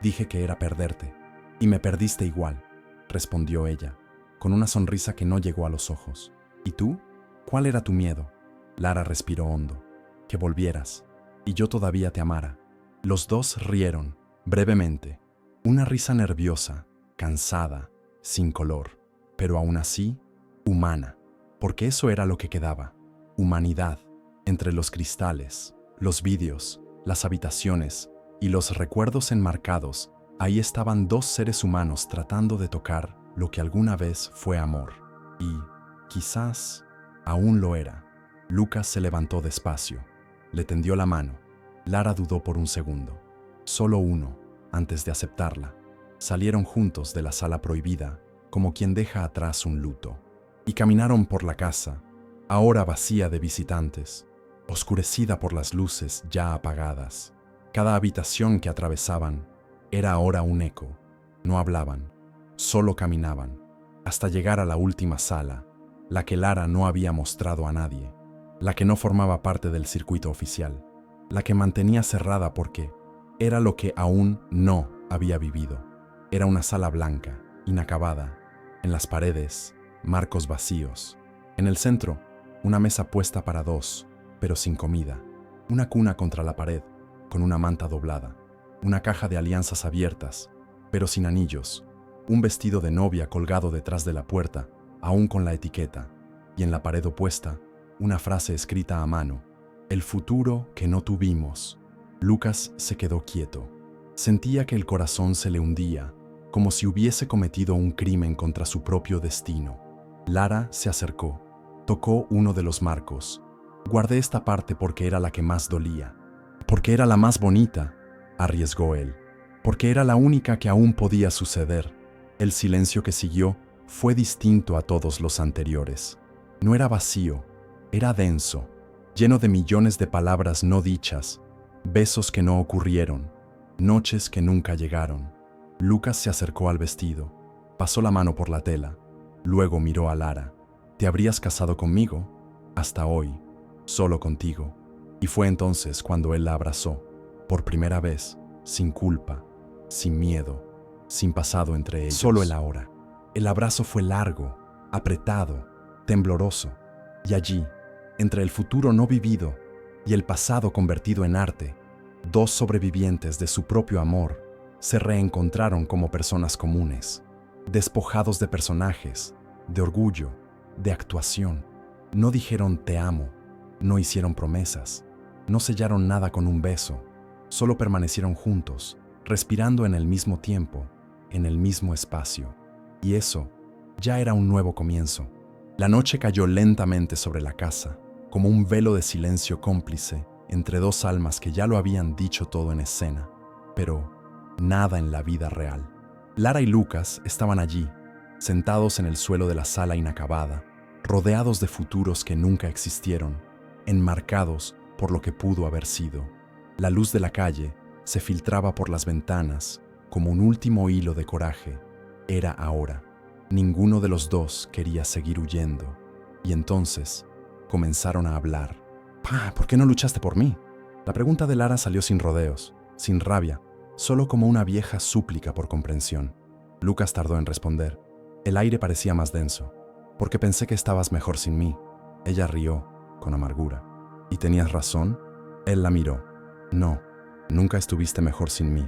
dije que era perderte. Y me perdiste igual, respondió ella, con una sonrisa que no llegó a los ojos. ¿Y tú? ¿Cuál era tu miedo? Lara respiró hondo. Que volvieras, y yo todavía te amara. Los dos rieron, brevemente. Una risa nerviosa, cansada, sin color, pero aún así, humana, porque eso era lo que quedaba. Humanidad, entre los cristales, los vidrios, las habitaciones y los recuerdos enmarcados. Ahí estaban dos seres humanos tratando de tocar lo que alguna vez fue amor. Y, quizás, aún lo era. Lucas se levantó despacio. Le tendió la mano. Lara dudó por un segundo. Solo uno, antes de aceptarla. Salieron juntos de la sala prohibida, como quien deja atrás un luto. Y caminaron por la casa, ahora vacía de visitantes, oscurecida por las luces ya apagadas. Cada habitación que atravesaban era ahora un eco. No hablaban, solo caminaban, hasta llegar a la última sala, la que Lara no había mostrado a nadie, la que no formaba parte del circuito oficial, la que mantenía cerrada porque era lo que aún no había vivido. Era una sala blanca, inacabada, en las paredes, marcos vacíos. En el centro, una mesa puesta para dos, pero sin comida, una cuna contra la pared, con una manta doblada, una caja de alianzas abiertas, pero sin anillos, un vestido de novia colgado detrás de la puerta, aún con la etiqueta, y en la pared opuesta, una frase escrita a mano: el futuro que no tuvimos. Lucas se quedó quieto. Sentía que el corazón se le hundía, como si hubiese cometido un crimen contra su propio destino. Lara se acercó, tocó uno de los marcos. Guardé esta parte porque era la que más dolía, porque era la más bonita, arriesgó él, porque era la única que aún podía suceder. El silencio que siguió fue distinto a todos los anteriores. No era vacío, era denso, lleno de millones de palabras no dichas, besos que no ocurrieron, noches que nunca llegaron. Lucas se acercó al vestido, pasó la mano por la tela, luego miró a Lara. ¿Te habrías casado conmigo? Hasta hoy, solo contigo. Y fue entonces cuando él la abrazó, por primera vez, sin culpa, sin miedo, sin pasado entre ellos. Solo el ahora. El abrazo fue largo, apretado, tembloroso. Y allí, entre el futuro no vivido y el pasado convertido en arte, dos sobrevivientes de su propio amor se reencontraron como personas comunes, despojados de personajes, de orgullo, de actuación. No dijeron te amo, no hicieron promesas, no sellaron nada con un beso, solo permanecieron juntos, respirando en el mismo tiempo, en el mismo espacio. Y eso ya era un nuevo comienzo. La noche cayó lentamente sobre la casa, como un velo de silencio cómplice entre dos almas que ya lo habían dicho todo en escena, pero nada en la vida real. Lara y Lucas estaban allí, sentados en el suelo de la sala inacabada, rodeados de futuros que nunca existieron, enmarcados por lo que pudo haber sido. La luz de la calle se filtraba por las ventanas como un último hilo de coraje. Era ahora. Ninguno de los dos quería seguir huyendo. Y entonces comenzaron a hablar. «Pa, ¿por qué no luchaste por mí?» La pregunta de Lara salió sin rodeos, sin rabia, solo como una vieja súplica por comprensión. Lucas tardó en responder. El aire parecía más denso. «Porque pensé que estabas mejor sin mí». Ella rió, con amargura. «¿Y tenías razón?» Él la miró. «No, nunca estuviste mejor sin mí,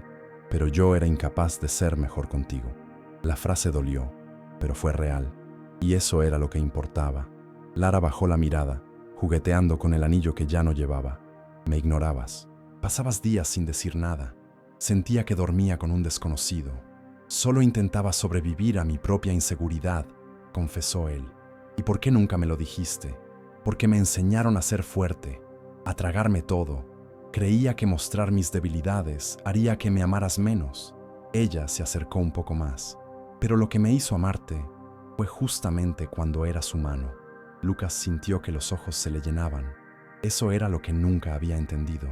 pero yo era incapaz de ser mejor contigo». La frase dolió, pero fue real, y eso era lo que importaba. Lara bajó la mirada, jugueteando con el anillo que ya no llevaba. Me ignorabas. Pasabas días sin decir nada. Sentía que dormía con un desconocido. Solo intentaba sobrevivir a mi propia inseguridad, confesó él. ¿Y por qué nunca me lo dijiste? Porque me enseñaron a ser fuerte, a tragarme todo. Creía que mostrar mis debilidades haría que me amaras menos. Ella se acercó un poco más. Pero lo que me hizo amarte fue justamente cuando eras humano. Lucas sintió que los ojos se le llenaban. Eso era lo que nunca había entendido.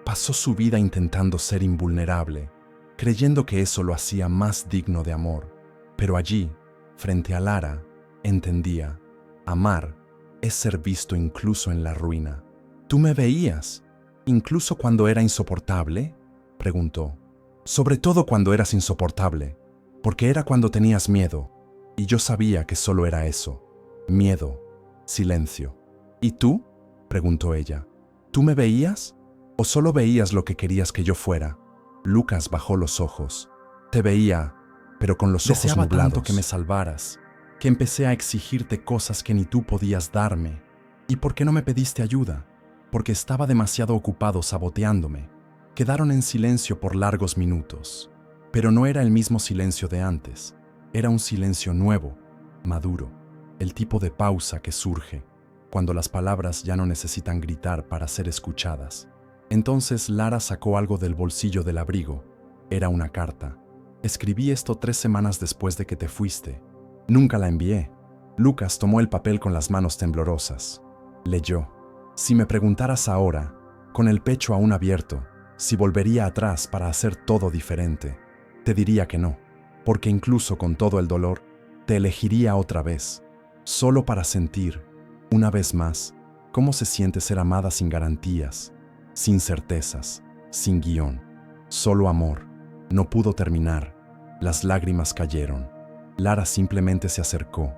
Pasó su vida intentando ser invulnerable, creyendo que eso lo hacía más digno de amor. Pero allí, frente a Lara, entendía, amar es ser visto incluso en la ruina. ¿Tú me veías, incluso cuando era insoportable?, preguntó. Sobre todo cuando eras insoportable, porque era cuando tenías miedo, y yo sabía que solo era eso, miedo, silencio. ¿Y tú?, preguntó ella. ¿Tú me veías? ¿O solo veías lo que querías que yo fuera? Lucas bajó los ojos. Te veía, pero con los ojos nublados. Deseaba tanto que me salvaras, que empecé a exigirte cosas que ni tú podías darme. ¿Y por qué no me pediste ayuda? Porque estaba demasiado ocupado saboteándome. Quedaron en silencio por largos minutos. Pero no era el mismo silencio de antes. Era un silencio nuevo, maduro, el tipo de pausa que surge cuando las palabras ya no necesitan gritar para ser escuchadas. Entonces Lara sacó algo del bolsillo del abrigo. Era una carta. Escribí esto 3 semanas después de que te fuiste. Nunca la envié. Lucas tomó el papel con las manos temblorosas. Leyó. Si me preguntaras ahora, con el pecho aún abierto, si volvería atrás para hacer todo diferente, te diría que no, porque incluso con todo el dolor, te elegiría otra vez, solo para sentir, una vez más, cómo se siente ser amada sin garantías, sin certezas, sin guión. Solo amor. No pudo terminar. Las lágrimas cayeron. Lara simplemente se acercó,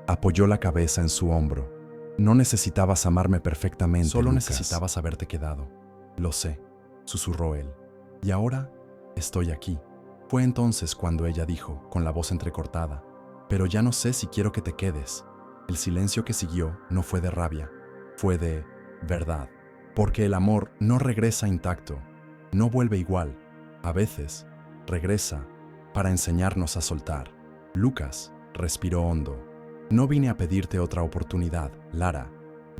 apoyó la cabeza en su hombro. No necesitabas amarme perfectamente, solo Lucas. Necesitabas haberte quedado. Lo sé, susurró él. Y ahora estoy aquí. Fue entonces cuando ella dijo, con la voz entrecortada, pero ya no sé si quiero que te quedes. El silencio que siguió no fue de rabia, fue de verdad. Porque el amor no regresa intacto, no vuelve igual. A veces, regresa para enseñarnos a soltar. Lucas respiró hondo. No vine a pedirte otra oportunidad, Lara.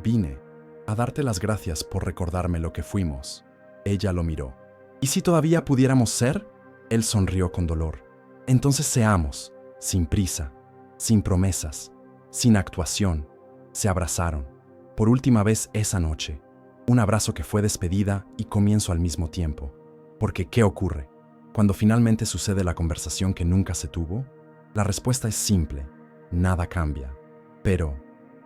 Vine a darte las gracias por recordarme lo que fuimos. Ella lo miró. ¿Y si todavía pudiéramos ser? Él sonrió con dolor. Entonces seamos, sin prisa, sin promesas, sin actuación. Se abrazaron. Por última vez esa noche. Un abrazo que fue despedida y comienzo al mismo tiempo. Porque ¿qué ocurre? Cuando finalmente sucede la conversación que nunca se tuvo, la respuesta es simple. Nada cambia. Pero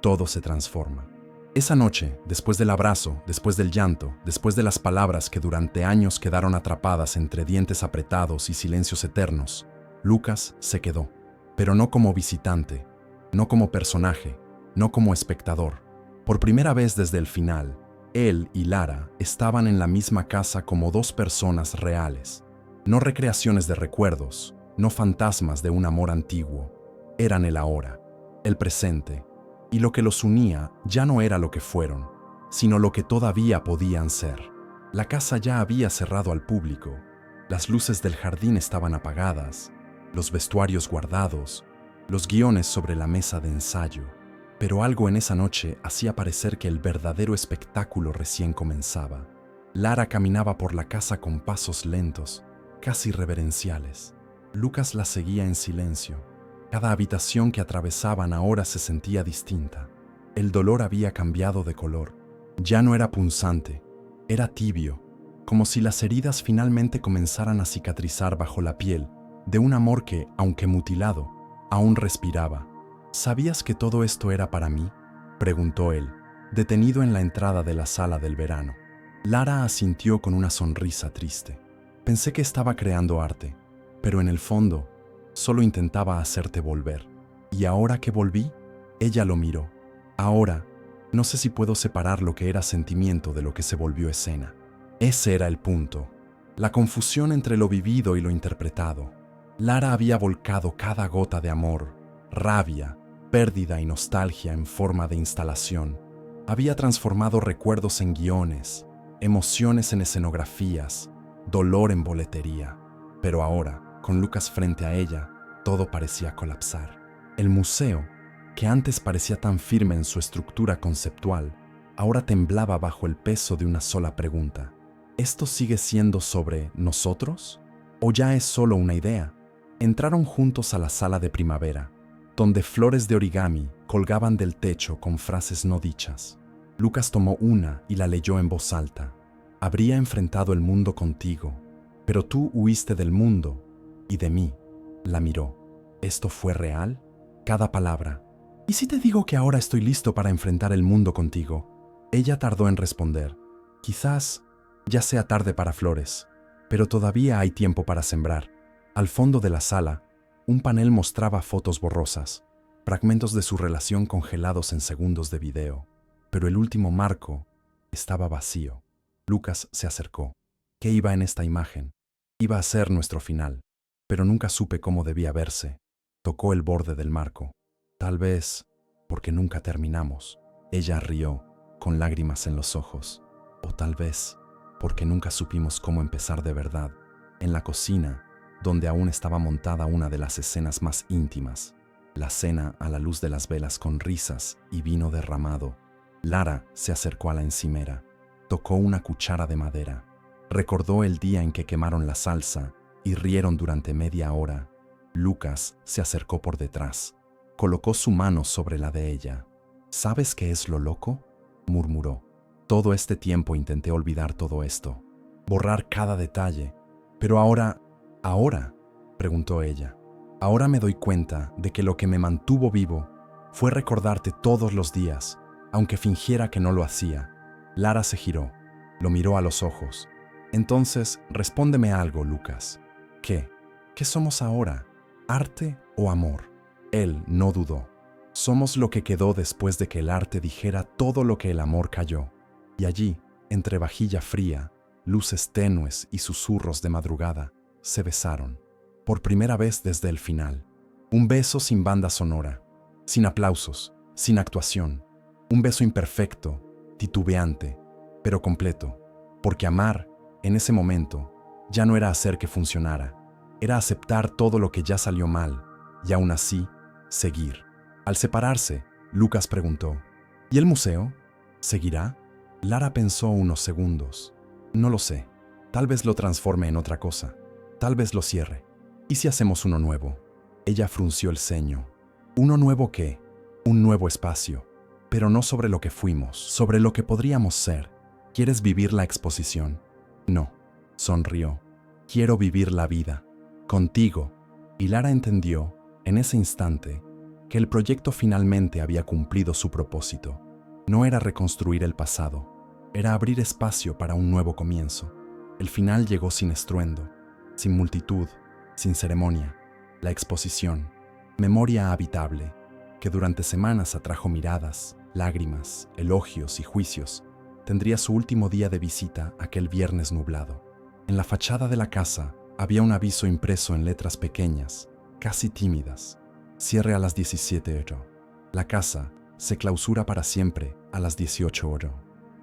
todo se transforma. Esa noche, después del abrazo, después del llanto, después de las palabras que durante años quedaron atrapadas entre dientes apretados y silencios eternos, Lucas se quedó. Pero no como visitante, no como personaje, no como espectador. Por primera vez desde el final, él y Lara estaban en la misma casa como dos personas reales. No recreaciones de recuerdos, no fantasmas de un amor antiguo. Eran el ahora, el presente, y lo que los unía ya no era lo que fueron, sino lo que todavía podían ser. La casa ya había cerrado al público, las luces del jardín estaban apagadas, los vestuarios guardados, los guiones sobre la mesa de ensayo. Pero algo en esa noche hacía parecer que el verdadero espectáculo recién comenzaba. Lara caminaba por la casa con pasos lentos, casi reverenciales. Lucas la seguía en silencio. Cada habitación que atravesaban ahora se sentía distinta. El dolor había cambiado de color. Ya no era punzante, era tibio, como si las heridas finalmente comenzaran a cicatrizar bajo la piel de un amor que, aunque mutilado, aún respiraba. ¿Sabías que todo esto era para mí?, preguntó él, detenido en la entrada de la sala del verano. Lara asintió con una sonrisa triste. Pensé que estaba creando arte, pero en el fondo, solo intentaba hacerte volver. ¿Y ahora que volví? Ella lo miró. Ahora, no sé si puedo separar lo que era sentimiento de lo que se volvió escena. Ese era el punto. La confusión entre lo vivido y lo interpretado. Lara había volcado cada gota de amor, rabia, pérdida y nostalgia en forma de instalación. Había transformado recuerdos en guiones, emociones en escenografías, dolor en boletería. Pero ahora, con Lucas frente a ella, todo parecía colapsar. El museo, que antes parecía tan firme en su estructura conceptual, ahora temblaba bajo el peso de una sola pregunta. ¿Esto sigue siendo sobre nosotros? ¿O ya es solo una idea? Entraron juntos a la sala de primavera, donde flores de origami colgaban del techo con frases no dichas. Lucas tomó una y la leyó en voz alta. Habría enfrentado el mundo contigo, pero tú huiste del mundo y de mí. La miró. ¿Esto fue real? Cada palabra. ¿Y si te digo que ahora estoy listo para enfrentar el mundo contigo? Ella tardó en responder. Quizás ya sea tarde para flores, pero todavía hay tiempo para sembrar. Al fondo de la sala, un panel mostraba fotos borrosas, fragmentos de su relación congelados en segundos de video. Pero el último marco estaba vacío. Lucas se acercó. ¿Qué iba en esta imagen? Iba a ser nuestro final, pero nunca supe cómo debía verse. Tocó el borde del marco. Tal vez porque nunca terminamos. Ella rió, con lágrimas en los ojos. O tal vez porque nunca supimos cómo empezar de verdad. En la cocina, donde aún estaba montada una de las escenas más íntimas, la cena a la luz de las velas con risas y vino derramado, Lara se acercó a la encimera, tocó una cuchara de madera, recordó el día en que quemaron la salsa y rieron durante media hora. Lucas se acercó por detrás, colocó su mano sobre la de ella. ¿Sabes qué es lo loco?, murmuró. Todo este tiempo intenté olvidar todo esto, borrar cada detalle, pero ahora, preguntó ella. Ahora me doy cuenta de que lo que me mantuvo vivo fue recordarte todos los días, aunque fingiera que no lo hacía. Lara se giró, lo miró a los ojos. Entonces, respóndeme algo, Lucas. ¿Qué? ¿Qué somos ahora? ¿Arte o amor? Él no dudó. Somos lo que quedó después de que el arte dijera todo lo que el amor calló. Y allí, entre vajilla fría, luces tenues y susurros de madrugada, se besaron. Por primera vez desde el final. Un beso sin banda sonora, sin aplausos, sin actuación. Un beso imperfecto, titubeante, pero completo. Porque amar, en ese momento, ya no era hacer que funcionara. Era aceptar todo lo que ya salió mal, y aún así, seguir. Al separarse, Lucas preguntó, ¿y el museo? ¿Seguirá? Lara pensó unos segundos. No lo sé. Tal vez lo transforme en otra cosa. Tal vez lo cierre. ¿Y si hacemos uno nuevo? Ella frunció el ceño. ¿Uno nuevo qué? Un nuevo espacio. Pero no sobre lo que fuimos, sobre lo que podríamos ser. ¿Quieres vivir la exposición? No. Sonrió. Quiero vivir la vida. Contigo. Y Lara entendió, en ese instante, que el proyecto finalmente había cumplido su propósito. No era reconstruir el pasado, era abrir espacio para un nuevo comienzo. El final llegó sin estruendo, sin multitud, sin ceremonia. La exposición, memoria habitable, que durante semanas atrajo miradas, lágrimas, elogios y juicios, tendría su último día de visita aquel viernes nublado. En la fachada de la casa había un aviso impreso en letras pequeñas, casi tímidas. Cierre a las 17 horas. La casa se clausura para siempre a las 18 horas.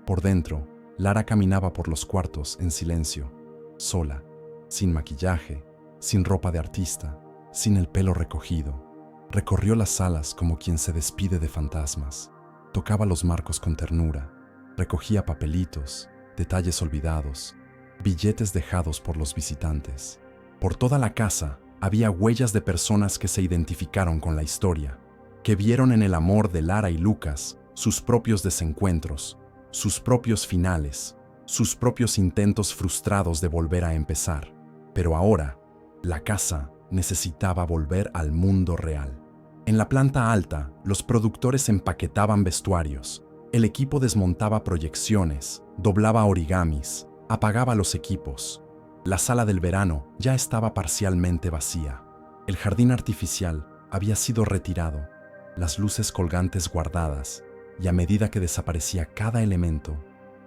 Por dentro, Lara caminaba por los cuartos en silencio, sola, sin maquillaje, sin ropa de artista, sin el pelo recogido. Recorrió las salas como quien se despide de fantasmas. Tocaba los marcos con ternura, recogía papelitos, detalles olvidados, billetes dejados por los visitantes. Por toda la casa había huellas de personas que se identificaron con la historia, que vieron en el amor de Lara y Lucas sus propios desencuentros, sus propios finales, sus propios intentos frustrados de volver a empezar. Pero ahora, la casa necesitaba volver al mundo real. En la planta alta, los productores empaquetaban vestuarios, el equipo desmontaba proyecciones, doblaba origamis, apagaba los equipos. La sala del verano ya estaba parcialmente vacía. El jardín artificial había sido retirado, las luces colgantes guardadas, y a medida que desaparecía cada elemento,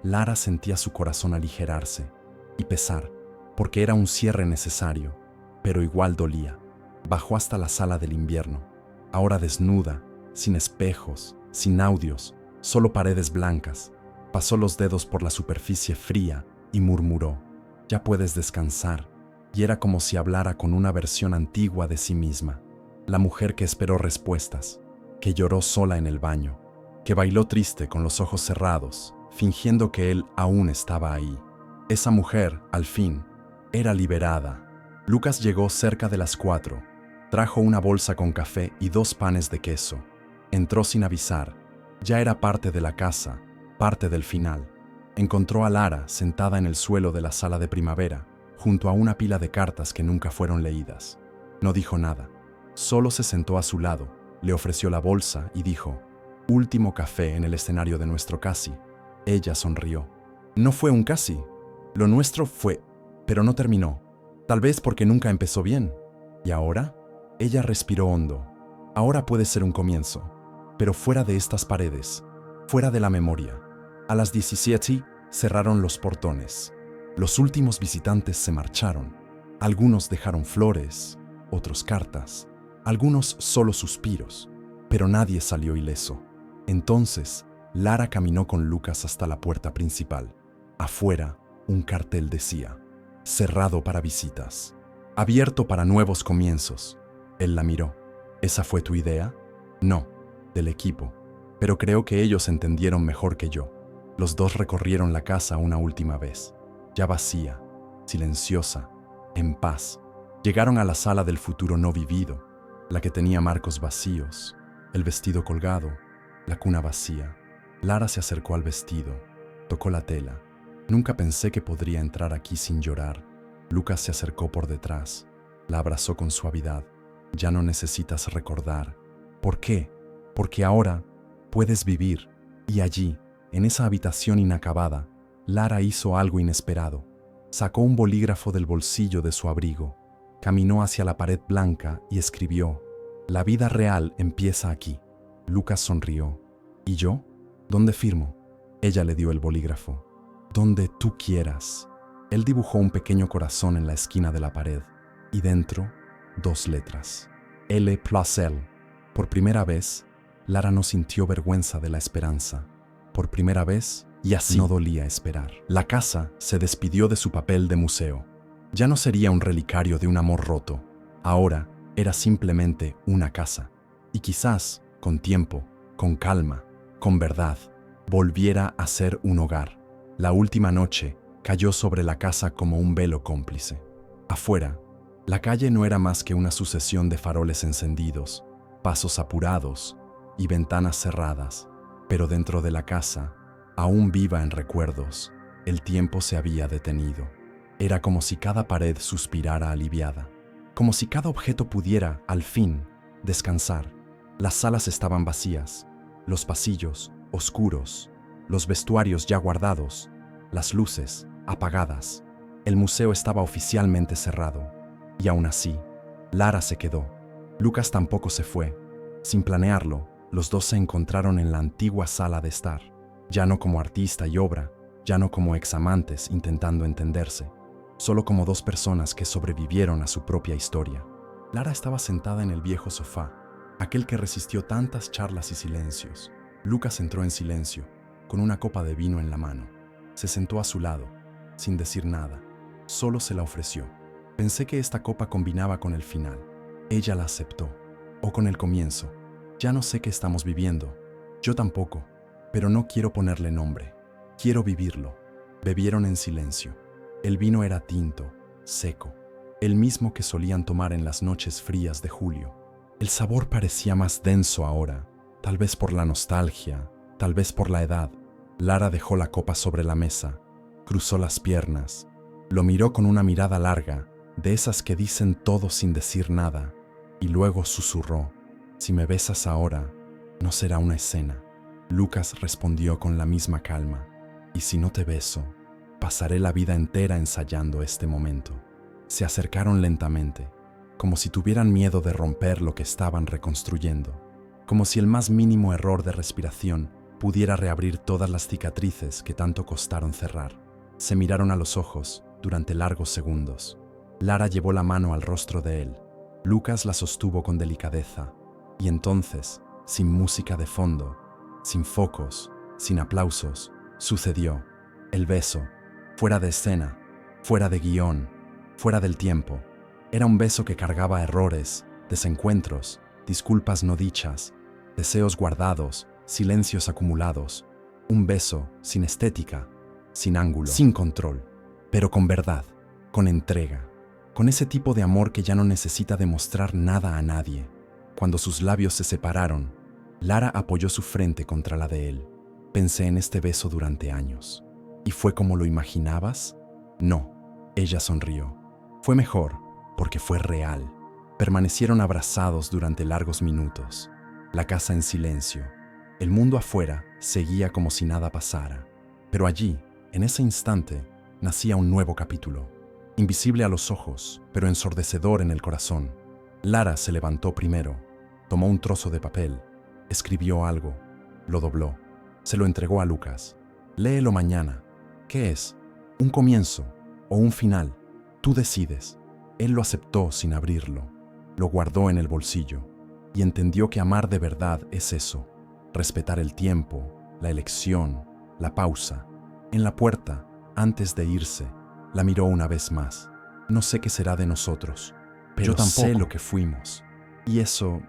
Lara sentía su corazón aligerarse y pesar, porque era un cierre necesario, pero igual dolía. Bajó hasta la sala del invierno, ahora desnuda, sin espejos, sin audios, solo paredes blancas. Pasó los dedos por la superficie fría y murmuró: «Ya puedes descansar». Y era como si hablara con una versión antigua de sí misma. La mujer que esperó respuestas, que lloró sola en el baño, que bailó triste con los ojos cerrados, fingiendo que él aún estaba ahí. Esa mujer, al fin, era liberada. Lucas llegó cerca de las 4. Trajo una bolsa con café y 2 panes de queso. Entró sin avisar. Ya era parte de la casa, parte del final. Encontró a Lara sentada en el suelo de la sala de primavera, junto a una pila de cartas que nunca fueron leídas. No dijo nada. Solo se sentó a su lado, le ofreció la bolsa y dijo: «Último café en el escenario de nuestro casi». Ella sonrió. No fue un casi. Lo nuestro fue, pero no terminó. Tal vez porque nunca empezó bien. ¿Y ahora? Ella respiró hondo. Ahora puede ser un comienzo, pero fuera de estas paredes, fuera de la memoria. A las 17 cerraron los portones. Los últimos visitantes se marcharon. Algunos dejaron flores, otros cartas, algunos solo suspiros, pero nadie salió ileso. Entonces, Lara caminó con Lucas hasta la puerta principal. Afuera, un cartel decía: «Cerrado para visitas, abierto para nuevos comienzos». Él la miró. «¿Esa fue tu idea?» «No, del equipo, pero creo que ellos entendieron mejor que yo». Los dos recorrieron la casa una última vez, ya vacía, silenciosa, en paz. Llegaron a la sala del futuro no vivido, la que tenía marcos vacíos, el vestido colgado, la cuna vacía. Lara se acercó al vestido, tocó la tela. «Nunca pensé que podría entrar aquí sin llorar». Lucas se acercó por detrás, la abrazó con suavidad. «Ya no necesitas recordar». «¿Por qué?» «Porque ahora puedes vivir». Y allí, en esa habitación inacabada, Lara hizo algo inesperado. Sacó un bolígrafo del bolsillo de su abrigo, caminó hacia la pared blanca y escribió: «La vida real empieza aquí». Lucas sonrió. «¿Y yo? ¿Dónde firmo?» Ella le dio el bolígrafo. «Donde tú quieras». Él dibujó un pequeño corazón en la esquina de la pared, y dentro, 2 letras: L plus L. Por primera vez, Lara no sintió vergüenza de la esperanza. Por primera vez, y así no dolía esperar. La casa se despidió de su papel de museo. Ya no sería un relicario de un amor roto. Ahora era simplemente una casa. Y quizás, con tiempo, con calma, con verdad, volviera a ser un hogar. La última noche cayó sobre la casa como un velo cómplice. Afuera, la calle no era más que una sucesión de faroles encendidos, pasos apurados y ventanas cerradas. Pero dentro de la casa, aún viva en recuerdos, el tiempo se había detenido. Era como si cada pared suspirara aliviada, como si cada objeto pudiera, al fin, descansar. Las salas estaban vacías, los pasillos oscuros, los vestuarios ya guardados, las luces apagadas. El museo estaba oficialmente cerrado. Y aún así, Lara se quedó. Lucas tampoco se fue. Sin planearlo, los dos se encontraron en la antigua sala de estar. Ya no como artista y obra, ya no como examantes intentando entenderse, solo como 2 personas que sobrevivieron a su propia historia. Lara estaba sentada en el viejo sofá, aquel que resistió tantas charlas y silencios. Lucas entró en silencio, con una copa de vino en la mano. Se sentó a su lado, sin decir nada. Solo se la ofreció. Pensé que esta copa combinaba con el final. Ella la aceptó. O con el comienzo. Ya no sé qué estamos viviendo. Yo tampoco. Pero no quiero ponerle nombre. Quiero vivirlo. Bebieron en silencio. El vino era tinto, seco, el mismo que solían tomar en las noches frías de julio. El sabor parecía más denso ahora, tal vez por la nostalgia, tal vez por la edad. Lara dejó la copa sobre la mesa, cruzó las piernas, lo miró con una mirada larga, de esas que dicen todo sin decir nada, y luego susurró: «Si me besas ahora, no será una escena». Lucas respondió con la misma calma: «Y si no te beso, pasaré la vida entera ensayando este momento». Se acercaron lentamente, como si tuvieran miedo de romper lo que estaban reconstruyendo, como si el más mínimo error de respiración pudiera reabrir todas las cicatrices que tanto costaron cerrar. Se miraron a los ojos durante largos segundos. Lara llevó la mano al rostro de él. Lucas la sostuvo con delicadeza, y entonces, sin música de fondo, sin focos, sin aplausos, Sucedió. El beso. Fuera de escena. Fuera de guión. Fuera del tiempo. Era un beso que cargaba errores, desencuentros, disculpas no dichas, deseos guardados, silencios acumulados. Un beso sin estética, sin ángulo, sin control, pero con verdad, con entrega, con ese tipo de amor que ya no necesita demostrar nada a nadie. Cuando sus labios se separaron, Lara apoyó su frente contra la de él. Pensé en este beso durante años. ¿Y fue como lo imaginabas? No, ella sonrió. Fue mejor, porque fue real. Permanecieron abrazados durante largos minutos. La casa en silencio. El mundo afuera seguía como si nada pasara. Pero allí, en ese instante, nacía un nuevo capítulo. Invisible a los ojos, pero ensordecedor en el corazón. Lara se levantó primero, tomó un trozo de papel, escribió algo, lo dobló, se lo entregó a Lucas. Léelo mañana. ¿Qué es? ¿Un comienzo o un final? Tú decides. Él lo aceptó sin abrirlo, lo guardó en el bolsillo y entendió que amar de verdad es eso, respetar el tiempo, la elección, la pausa. En la puerta, antes de irse, la miró una vez más. No sé qué será de nosotros, pero yo tampoco sé lo que fuimos. Y eso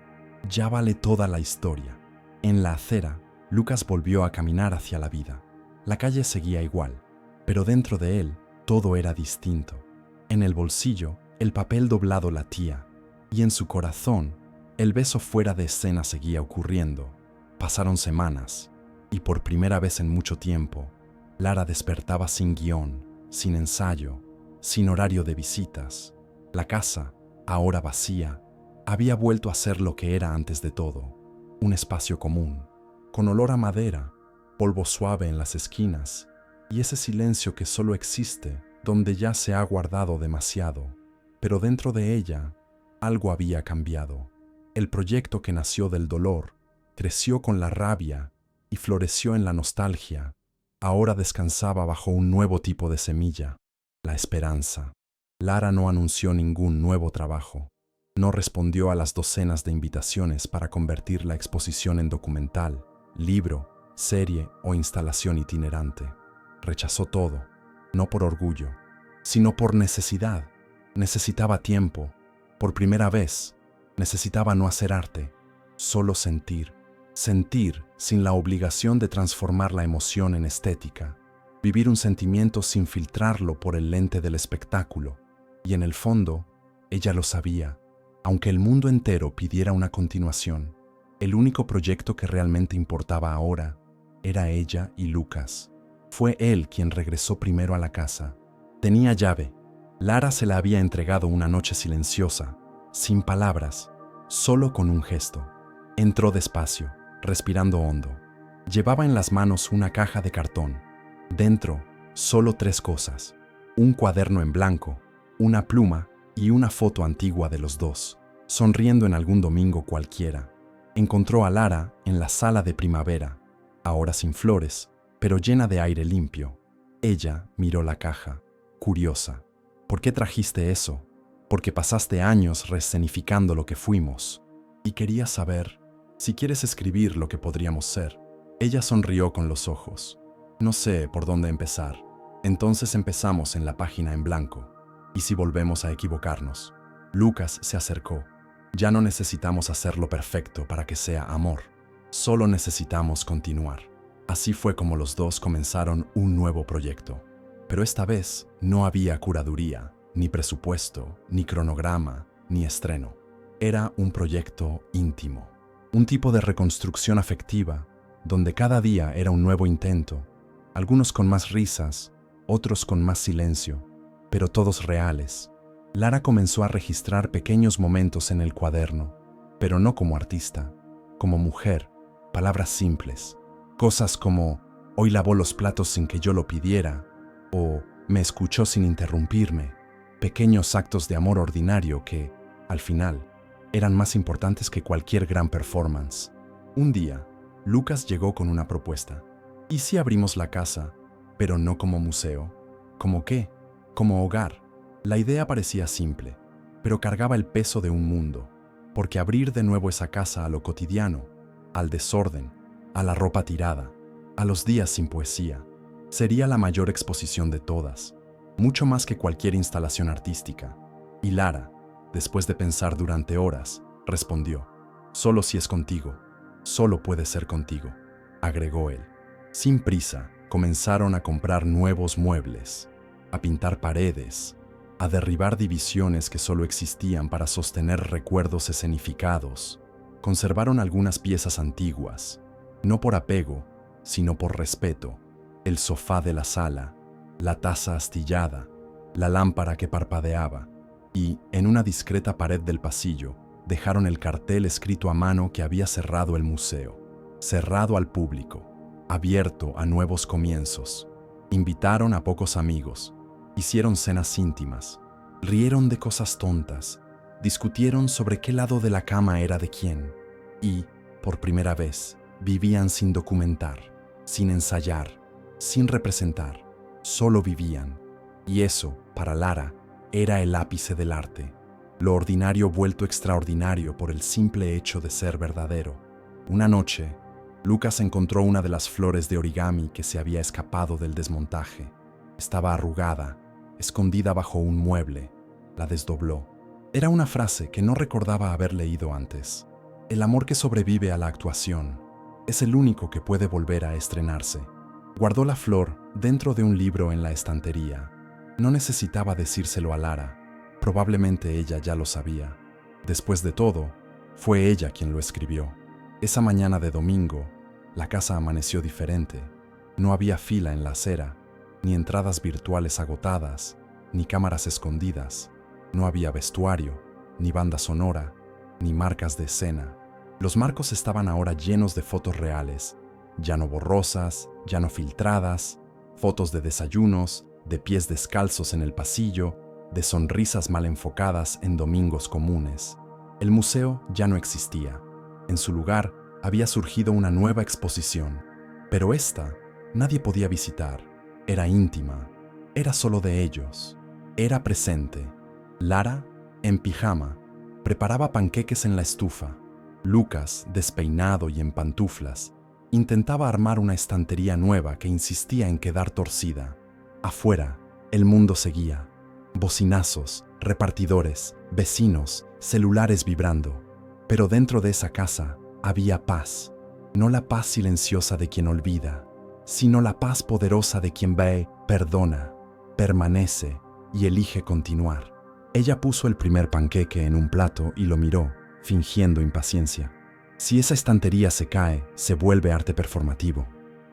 ya vale toda la historia. En la acera, Lucas volvió a caminar hacia la vida. La calle seguía igual, pero dentro de él todo era distinto. En el bolsillo, el papel doblado latía, y en su corazón, el beso fuera de escena seguía ocurriendo. Pasaron semanas, y por primera vez en mucho tiempo, Lara despertaba sin guión, sin ensayo, sin horario de visitas. La casa, ahora vacía, había vuelto a ser lo que era antes de todo, un espacio común, con olor a madera, polvo suave en las esquinas, y ese silencio que solo existe donde ya se ha guardado demasiado. Pero dentro de ella, algo había cambiado. El proyecto que nació del dolor, creció con la rabia y floreció en la nostalgia, ahora descansaba bajo un nuevo tipo de semilla, la esperanza. Lara no anunció ningún nuevo trabajo. No respondió a las docenas de invitaciones para convertir la exposición en documental, libro, serie o instalación itinerante. Rechazó todo, no por orgullo, sino por necesidad. Necesitaba tiempo. Por primera vez, necesitaba no hacer arte, solo sentir. Sentir sin la obligación de transformar la emoción en estética. Vivir un sentimiento sin filtrarlo por el lente del espectáculo. Y en el fondo, ella lo sabía. Aunque el mundo entero pidiera una continuación, el único proyecto que realmente importaba ahora era ella y Lucas. Fue él quien regresó primero a la casa. Tenía llave. Lara se la había entregado una noche silenciosa, sin palabras, solo con un gesto. Entró despacio, respirando hondo. Llevaba en las manos una caja de cartón. Dentro, solo 3 cosas: un cuaderno en blanco, una pluma y una foto antigua de los dos, sonriendo en algún domingo cualquiera. Encontró a Lara en la sala de primavera, ahora sin flores, pero llena de aire limpio. Ella miró la caja, curiosa. ¿Por qué trajiste eso? Porque pasaste años reescenificando lo que fuimos. Y quería saber si quieres escribir lo que podríamos ser. Ella sonrió con los ojos. No sé por dónde empezar. Entonces empezamos en la página en blanco. ¿Y si volvemos a equivocarnos? Lucas se acercó. Ya no necesitamos hacerlo perfecto para que sea amor. Solo necesitamos continuar. Así fue como los dos comenzaron un nuevo proyecto. Pero esta vez no había curaduría, ni presupuesto, ni cronograma, ni estreno. Era un proyecto íntimo. Un tipo de reconstrucción afectiva, donde cada día era un nuevo intento. Algunos con más risas, otros con más silencio, pero todos reales. Lara comenzó a registrar pequeños momentos en el cuaderno, pero no como artista, como mujer, palabras simples. Cosas como, hoy lavó los platos sin que yo lo pidiera, o me escuchó sin interrumpirme. Pequeños actos de amor ordinario que, al final, eran más importantes que cualquier gran performance. Un día, Lucas llegó con una propuesta. ¿Y si abrimos la casa, pero no como museo? ¿Cómo qué? Como hogar. La idea parecía simple, pero cargaba el peso de un mundo, porque abrir de nuevo esa casa a lo cotidiano, al desorden, a la ropa tirada, a los días sin poesía, Sería la mayor exposición de todas, mucho más que cualquier instalación artística. Y Lara, después de pensar durante horas, respondió: «Solo si es contigo, solo puede ser contigo», agregó él. Sin prisa, comenzaron a comprar nuevos muebles, a pintar paredes, a derribar divisiones que solo existían para sostener recuerdos escenificados. Conservaron algunas piezas antiguas, no por apego, sino por respeto: el sofá de la sala, la taza astillada, la lámpara que parpadeaba, y, en una discreta pared del pasillo, dejaron el cartel escrito a mano que había cerrado el museo, cerrado al público, abierto a nuevos comienzos. Invitaron a pocos amigos, hicieron cenas íntimas, rieron de cosas tontas, discutieron sobre qué lado de la cama era de quién, y, por primera vez, vivían sin documentar, sin ensayar, sin representar, solo vivían. Y eso, para Lara, era el ápice del arte, lo ordinario vuelto extraordinario por el simple hecho de ser verdadero. Una noche, Lucas encontró una de las flores de origami que se había escapado del desmontaje. Estaba arrugada, escondida bajo un mueble. La desdobló. Era una frase que no recordaba haber leído antes. El amor que sobrevive a la actuación es el único que puede volver a estrenarse. Guardó la flor dentro de un libro en la estantería. No necesitaba decírselo a Lara. Probablemente ella ya lo sabía. Después de todo, fue ella quien lo escribió. Esa mañana de domingo, la casa amaneció diferente. No había fila en la acera, ni entradas virtuales agotadas, ni cámaras escondidas. No había vestuario, ni banda sonora, ni marcas de escena. Los marcos estaban ahora llenos de fotos reales, ya no borrosas, ya no filtradas, fotos de desayunos, de pies descalzos en el pasillo, de sonrisas mal enfocadas en domingos comunes. El museo ya no existía. En su lugar había surgido una nueva exposición, pero esta nadie podía visitar. Era íntima, era solo de ellos, era presente. Lara, en pijama, preparaba panqueques en la estufa. Lucas, despeinado y en pantuflas, intentaba armar una estantería nueva que insistía en quedar torcida. Afuera, el mundo seguía. Bocinazos, repartidores, vecinos, celulares vibrando. Pero dentro de esa casa había paz. No la paz silenciosa de quien olvida, sino la paz poderosa de quien ve, perdona, permanece y elige continuar. Ella puso el primer panqueque en un plato y lo miró, fingiendo impaciencia. Si esa estantería se cae, se vuelve arte performativo.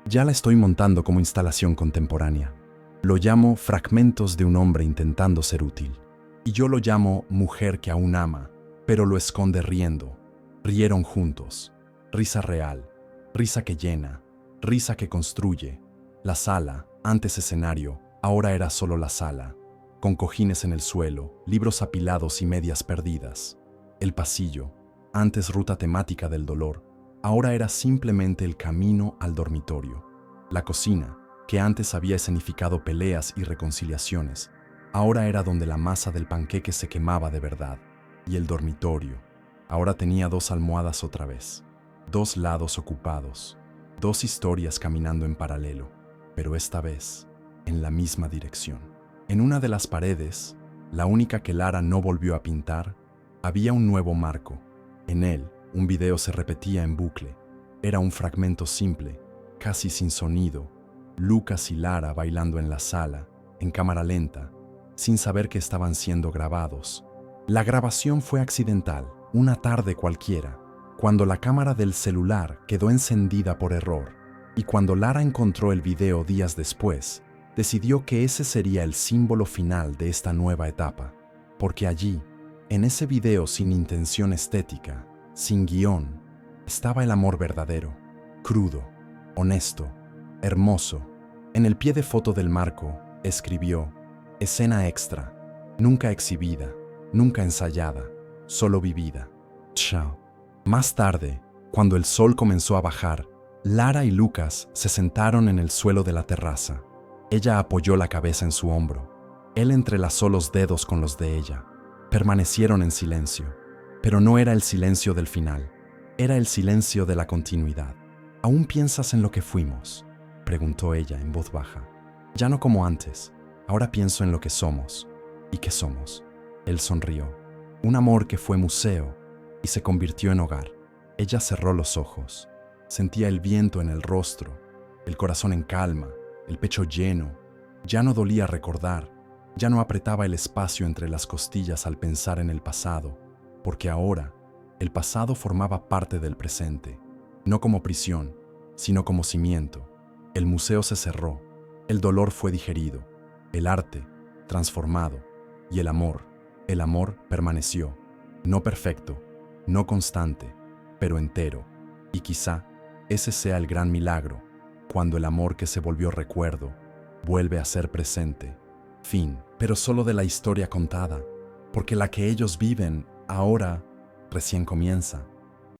Ya la estoy montando como instalación contemporánea. Lo llamo fragmentos de un hombre intentando ser útil. Y yo lo llamo mujer que aún ama, pero lo esconde riendo. Rieron juntos. Risa real, risa que llena, risa que construye. La sala, antes escenario, ahora era solo la sala, con cojines en el suelo, libros apilados y medias perdidas. El pasillo, antes ruta temática del dolor, ahora era simplemente el camino al dormitorio. La cocina, que antes había escenificado peleas y reconciliaciones, ahora era donde la masa del panqueque se quemaba de verdad. Y el dormitorio, ahora tenía 2 almohadas otra vez, 2 lados ocupados, 2 historias caminando en paralelo, pero esta vez en la misma dirección. En una de las paredes, la única que Lara no volvió a pintar, había un nuevo marco. En él, un video se repetía en bucle. Era un fragmento simple, casi sin sonido. Lucas y Lara bailando en la sala, en cámara lenta, sin saber que estaban siendo grabados. La grabación fue accidental, una tarde cualquiera, cuando la cámara del celular quedó encendida por error, y cuando Lara encontró el video días después, decidió que ese sería el símbolo final de esta nueva etapa, porque allí, en ese video sin intención estética, sin guión, estaba el amor verdadero, crudo, honesto, hermoso. En el pie de foto del marco, escribió: escena extra, nunca exhibida, nunca ensayada, solo vivida. Chao. Más tarde, cuando el sol comenzó a bajar, Lara y Lucas se sentaron en el suelo de la terraza. Ella apoyó la cabeza en su hombro. Él entrelazó los dedos con los de ella. Permanecieron en silencio. Pero no era el silencio del final. Era el silencio de la continuidad. ¿Aún piensas en lo que fuimos? preguntó ella en voz baja. Ya no como antes. Ahora pienso en lo que somos. ¿Y qué somos? Él sonrió. Un amor que fue museo y se convirtió en hogar. Ella cerró los ojos. Sentía el viento en el rostro, el corazón en calma, el pecho lleno. Ya no dolía recordar, ya no apretaba el espacio entre las costillas al pensar en el pasado, porque ahora el pasado formaba parte del presente, no como prisión, sino como cimiento. El museo se cerró, el dolor fue digerido, el arte transformado y el amor permaneció, no perfecto, no constante, pero entero. Y quizá ese sea el gran milagro, cuando el amor que se volvió recuerdo vuelve a ser presente. Fin, pero solo de la historia contada, porque la que ellos viven ahora recién comienza.